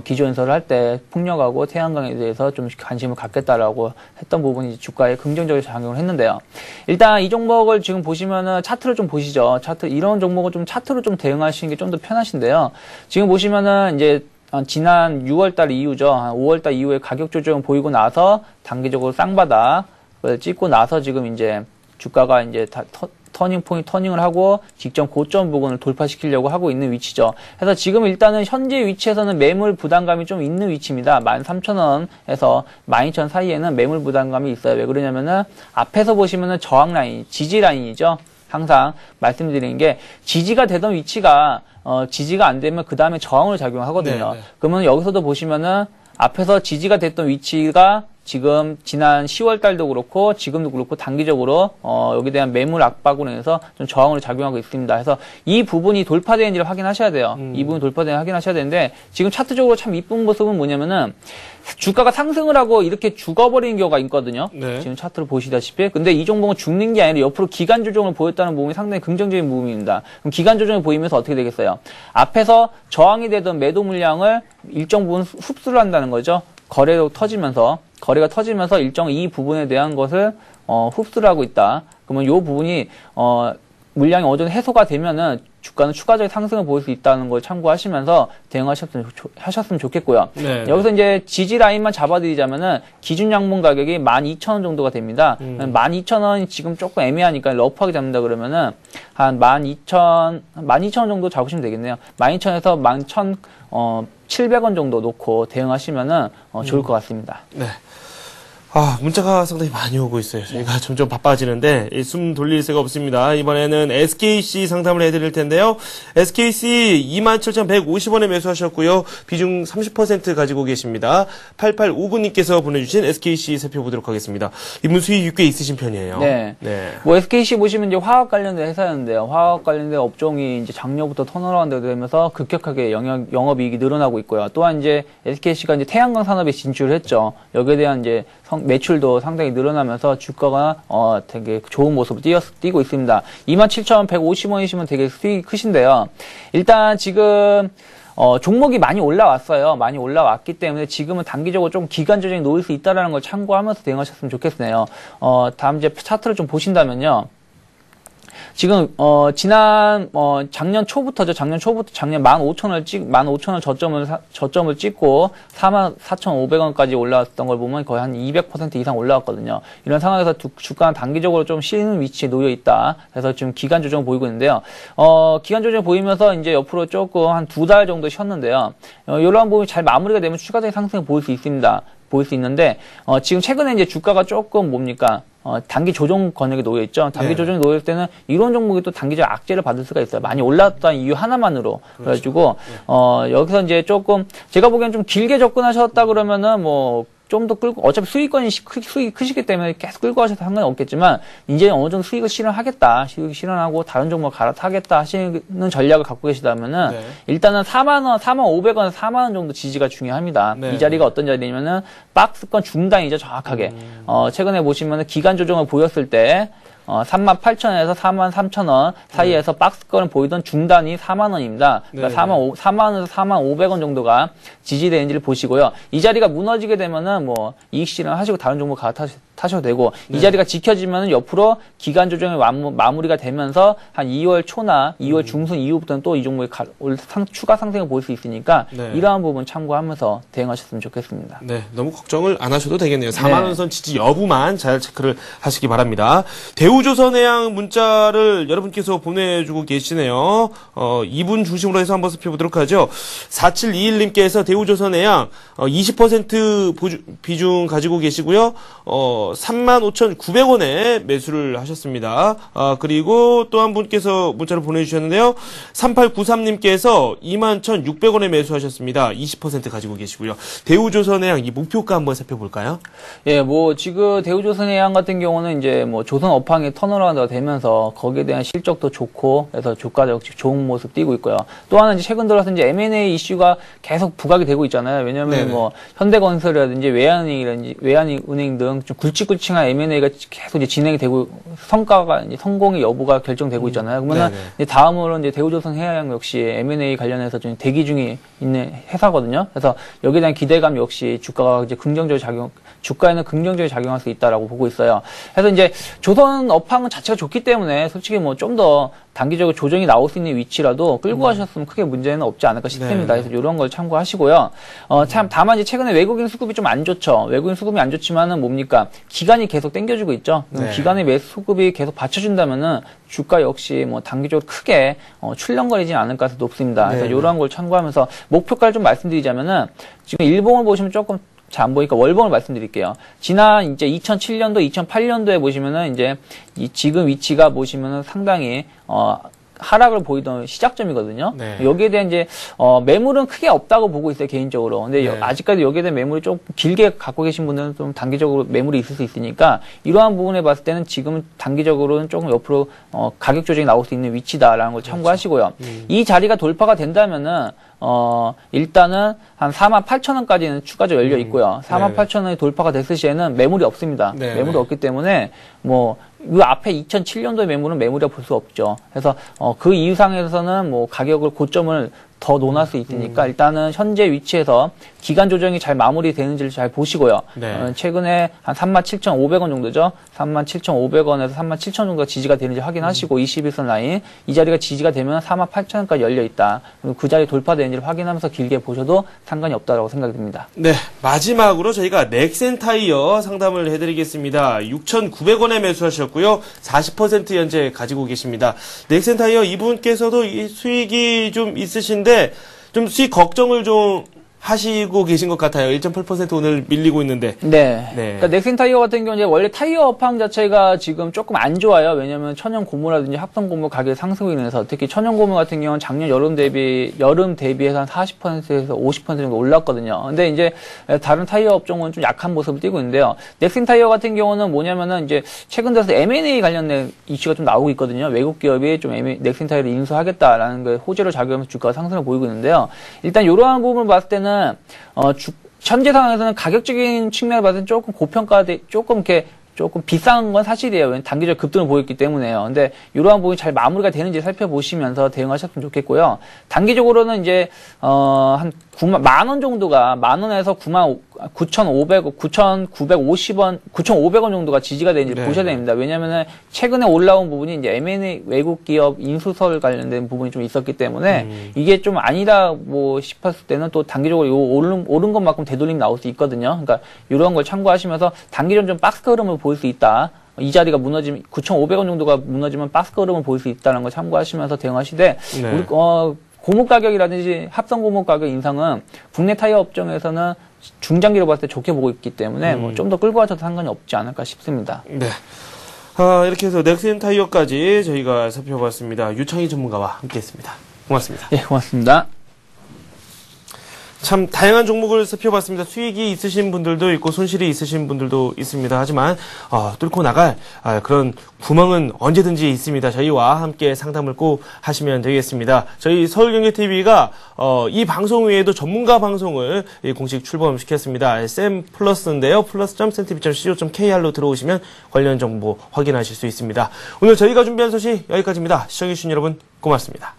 기조연설을 할 때 풍력하고 태양광에 대해서 좀 관심을 갖겠다라고 했던 부분이 이제 주가에 긍정적으로 작용을 했는데요. 일단 이 종목을 지금 보시면은 차트를 좀 보시죠. 이런 종목을 좀 차트로 좀 대응하시는 게 좀 더 편하신데요. 지금 보시면은 이제 지난 6월달 이후죠. 한 5월달 이후에 가격 조정 보이고 나서 단기적으로 쌍바닥을 찍고 나서 지금 이제 주가가 이제 다 터닝을 하고 직전 고점 부근을 돌파시키려고 하고 있는 위치죠. 그래서 지금 일단은 현재 위치에서는 매물 부담감이 좀 있는 위치입니다. 13,000원에서 12,000원 사이에는 매물 부담감이 있어요. 왜 그러냐면은 앞에서 보시면은 저항 라인, 지지 라인이죠. 항상 말씀드리는 게 지지가 되던 위치가 지지가 안 되면 그 다음에 저항으로 작용하거든요. 네. 그러면 여기서도 보시면은 앞에서 지지가 됐던 위치가 지금 지난 10월 달도 그렇고 지금도 그렇고 단기적으로 여기에 대한 매물 압박으로 인해서 좀 저항으로 작용하고 있습니다. 그래서 이 부분이 돌파되는지를 확인하셔야 돼요. 이 부분 돌파되는지 확인하셔야 되는데 지금 차트적으로 참 이쁜 모습은 뭐냐면은 주가가 상승을 하고 이렇게 죽어버리는 경우가 있거든요. 네. 지금 차트를 보시다시피. 근데 이 종목은 죽는 게 아니라 옆으로 기간 조정을 보였다는 부분이 상당히 긍정적인 부분입니다. 그럼 기간 조정을 보이면서 어떻게 되겠어요? 앞에서 저항이 되던 매도 물량을 일정 부분 흡수를 한다는 거죠. 거래가 터지면서 일정 이 부분에 대한 것을 흡수를 하고 있다. 그러면 이 부분이 물량이 어느 정도 해소가 되면은 주가는 추가적인 상승을 보일 수 있다는 걸 참고하시면서 대응하셨으면 좋겠고요. 네. 여기서 이제 지지 라인만 잡아드리자면은 기준 양봉 가격이 12,000원 정도가 됩니다. 12,000원이 지금 조금 애매하니까 러프하게 잡는다 그러면은 한 12,000원 정도 잡으시면 되겠네요. 12,000원에서 11,700원 정도 놓고 대응하시면은 좋을 것 같습니다. 네. 문자가 상당히 많이 오고 있어요. 저희가 점점 바빠지는데 숨 돌릴 새가 없습니다. 이번에는 SKC 상담을 해드릴 텐데요. SKC 27,150원에 매수하셨고요. 비중 30% 가지고 계십니다. 8859님께서 보내주신 SKC 살펴보도록 하겠습니다. 이분 수익이 꽤 있으신 편이에요. 네. 뭐 SKC 보시면 이제 화학 관련된 회사였는데요. 화학 관련된 업종이 이제 작년부터 턴어라운드 되면서 급격하게 영업이익이 늘어나고 있고요. 또한 이제 SKC가 이제 태양광 산업에 진출을 했죠. 여기에 대한 이제 매출도 상당히 늘어나면서 주가가 되게 좋은 모습을 띄고 있습니다. 27,150원이시면 되게 수익이 크신데요. 일단 지금 종목이 많이 올라왔어요. 많이 올라왔기 때문에 지금은 단기적으로 좀 기간 조정이 놓일 수 있다는 걸 참고하면서 대응하셨으면 좋겠네요. 다음 이제 차트를 좀 보신다면요. 지금 작년 초부터 작년 15,000원 저점을 찍고 44,500원까지 올라왔던 걸 보면 거의 한 200% 이상 올라왔거든요. 이런 상황에서 주가는 단기적으로 좀 쉬는 위치에 놓여 있다. 그래서 지금 기간 조정 보이고 있는데요. 기간 조정 보이면서 이제 옆으로 조금 한 2달 정도 쉬었는데요. 이러한 부분이 잘 마무리가 되면 추가적인 상승을 보일 수 있는데 지금 최근에 이제 주가가 조금 뭡니까? 단기 조정 권역에 놓여 있죠. 단기 조정에 놓여 있을 때는 이런 종목이 또 단기적 악재를 받을 수가 있어요. 많이 올랐던 이유 하나만으로. 그렇죠. 그래가지고 여기서 이제 조금 제가 보기엔 좀 길게 접근하셨다 그러면은 뭐 좀 더 끌고, 어차피 수익이 크시기 때문에 계속 끌고 가셔도 상관이 없겠지만, 이제 어느 정도 수익을 실현하고 다른 종목 갈아타겠다 하시는 전략을 갖고 계시다면은, 일단은 4,500원, 4만원 정도 지지가 중요합니다. 이 자리가 어떤 자리냐면은, 박스권 중단이죠, 정확하게. 최근에 보시면은 기간 조정을 보였을 때, 38,000원에서 43,000원 사이에서 박스권을 보이던 중단이 4만원입니다. 그러니까 4만원에서 4,500원 정도가 지지되는지를 보시고요. 이 자리가 무너지게 되면은 뭐 이익 실현하시고 다른 종목 타셔도 되고 이 자리가 지켜지면은 옆으로 기간 조정이 마무리가 되면서 한 2월 초나 2월 중순 이후부터는 또 이 종목이 추가 상승을 볼 수 있으니까 이러한 부분 참고하면서 대응하셨으면 좋겠습니다. 네, 너무 걱정을 안 하셔도 되겠네요. 4만원 선 지지 여부만 잘 체크를 하시기 바랍니다. 대우조선해양 문자를 여러분께서 보내주고 계시네요. 이분 중심으로 해서 한번 살펴보도록 하죠. 4721님께서 대우조선해양 20% 비중 가지고 계시고요. 35,900원에 매수를 하셨습니다. 그리고 또 한 분께서 문자를 보내주셨는데요. 3893님께서 21,600원에 매수하셨습니다. 20% 가지고 계시고요. 대우조선해양 이 목표가 한번 살펴볼까요? 예, 뭐 지금 대우조선해양 같은 경우는 이제 뭐 조선 업황이 턴어라운드가 되면서 거기에 대한 실적도 좋고 그래서 주가 역시 좋은 모습 띄고 있고요. 또 하나 이제 최근 들어서 이제 M&A 이슈가 계속 부각이 되고 있잖아요. 왜냐하면 뭐 현대건설이라든지 외환은행 등 좀 굵직굵직한 M&A가 계속 이제 진행이 되고 성공의 여부가 결정되고 있잖아요. 그러면 이제 다음으로 이제 대우조선해양 역시 M&A 관련해서 좀 대기 중에 있는 회사거든요. 그래서 여기에 대한 기대감 역시 주가가 이제 주가에는 긍정적으로 작용할 수 있다라고 보고 있어요. 그래서 이제 조선 업황 자체가 좋기 때문에 솔직히 뭐 좀 더 단기적으로 조정이 나올 수 있는 위치라도 끌고 가셨으면 크게 문제는 없지 않을까 싶습니다. 네. 그래서 이런 걸 참고하시고요. 참 다만 이제 최근에 외국인 수급이 좀 안 좋죠. 외국인 수급이 안 좋지만은 뭡니까? 기관이 계속 땡겨주고 있죠. 네. 기관의 매수 수급이 계속 받쳐준다면은 주가 역시 뭐 단기적으로 크게 출렁거리지 않을 가능성이 높습니다. 그래서 네. 이러한 걸 참고하면서 목표가를 좀 말씀드리자면은 지금 일봉을 보시면 조금 잘 안 보니까 월봉을 말씀드릴게요. 지난 이제 2007년도, 2008년도에 보시면은 이제 지금 위치가 보시면은 상당히 하락을 보이던 시작점이거든요. 네. 여기에 대한 이제 매물은 크게 없다고 보고 있어요, 개인적으로. 근데 네. 아직까지 여기에 대한 매물이 좀 길게 갖고 계신 분들은 좀 단기적으로 매물이 있을 수 있으니까 이러한 부분에 봤을 때는 지금은 단기적으로는 조금 옆으로 가격 조정이 나올 수 있는 위치다라는 걸 참고하시고요. 이 자리가 돌파가 된다면은 일단은 한 48,000원까지는 추가적으로 열려 있고요. 48,000원이 돌파가 됐을 시에는 매물이 없습니다. 네. 매물이 없기 때문에 이 앞에 2007년도의 매물은 매물이라 볼 수 없죠. 그래서 그 이상에서는 뭐 가격을 고점을 더 논할 수 있으니까 일단은 현재 위치에서 기간 조정이 잘 마무리되는지를 잘 보시고요. 네. 최근에 한 37,500원 정도죠. 37,500원에서 37,000원 정도가 지지가 되는지 확인하시고 21선 라인 이 자리가 지지가 되면 48,000원까지 열려 있다. 그리고 그 자리 돌파되는지를 확인하면서 길게 보셔도 상관이 없다라고 생각이 듭니다. 네, 마지막으로 저희가 넥센 타이어 상담을 해드리겠습니다. 6,900원에 매수하셨고요. 40% 현재 가지고 계십니다. 넥센 타이어 이분께서도 이 수익이 좀 있으신데 좀 수익 걱정을 좀 하시고 계신 것 같아요. 1.8% 오늘 밀리고 있는데. 네. 네. 그러니까 넥센 타이어 같은 경우는 원래 타이어 업황 자체가 지금 조금 안 좋아요. 왜냐하면 천연 고무라든지 합성 고무 가격 상승으로 인해서 특히 천연 고무 같은 경우는 작년 여름 대비해서 한 40%에서 50% 정도 올랐거든요. 근데 이제 다른 타이어 업종은 좀 약한 모습을 띠고 있는데요. 넥센 타이어 같은 경우는 뭐냐면은 이제 최근 들어서 M&A 관련된 이슈가 좀 나오고 있거든요. 외국 기업이 좀 넥센 타이어를 인수하겠다라는 그 호재로 작용하면서 주가가 상승을 보이고 있는데요. 일단 이러한 부분을 봤을 때는 현재 상황에서는 가격적인 측면을 봤을 때 조금 조금 비싼 건 사실이에요. 왜냐면 단기적 급등을 보였기 때문에요. 근데 이러한 부분이 잘 마무리가 되는지 살펴보시면서 대응하셨으면 좋겠고요. 단기적으로는 이제 한 9만 정도가 만원에서 9,950원, 9,500원 정도가 지지가 되는지 네. 보셔야 됩니다. 왜냐면은 최근에 올라온 부분이 이제 M&A 외국 기업 인수설 관련된 부분이 좀 있었기 때문에 이게 좀 아니다 싶었을 때는 또 단기적으로 오른 것만큼 되돌림 나올 수 있거든요. 그러니까 이런 걸 참고하시면서 단기적으로 좀 박스 흐름을 보일 수 있다. 이 자리가 무너지면 9,500원 정도가 무너지면 박스 흐름을 보일 수 있다는 걸 참고하시면서 대응하시되 네. 고무 가격이라든지 합성 고무 가격 인상은 국내 타이어 업종에서는 중장기로 봤을 때 좋게 보고 있기 때문에 좀 더 끌고 가셔도 상관이 없지 않을까 싶습니다. 네. 이렇게 해서 넥센 타이어까지 저희가 살펴봤습니다. 유창희 전문가와 함께했습니다. 고맙습니다. 예, 고맙습니다. 참 다양한 종목을 살펴봤습니다. 수익이 있으신 분들도 있고 손실이 있으신 분들도 있습니다. 하지만 뚫고 나갈 그런 구멍은 언제든지 있습니다. 저희와 함께 상담을 꼭 하시면 되겠습니다. 저희 서울경제TV가 이 방송 외에도 전문가 방송을 공식 출범시켰습니다. SM 플러스인데요. plus.cntv.co.kr로 들어오시면 관련 정보 확인하실 수 있습니다. 오늘 저희가 준비한 소식 여기까지입니다. 시청해주신 여러분 고맙습니다.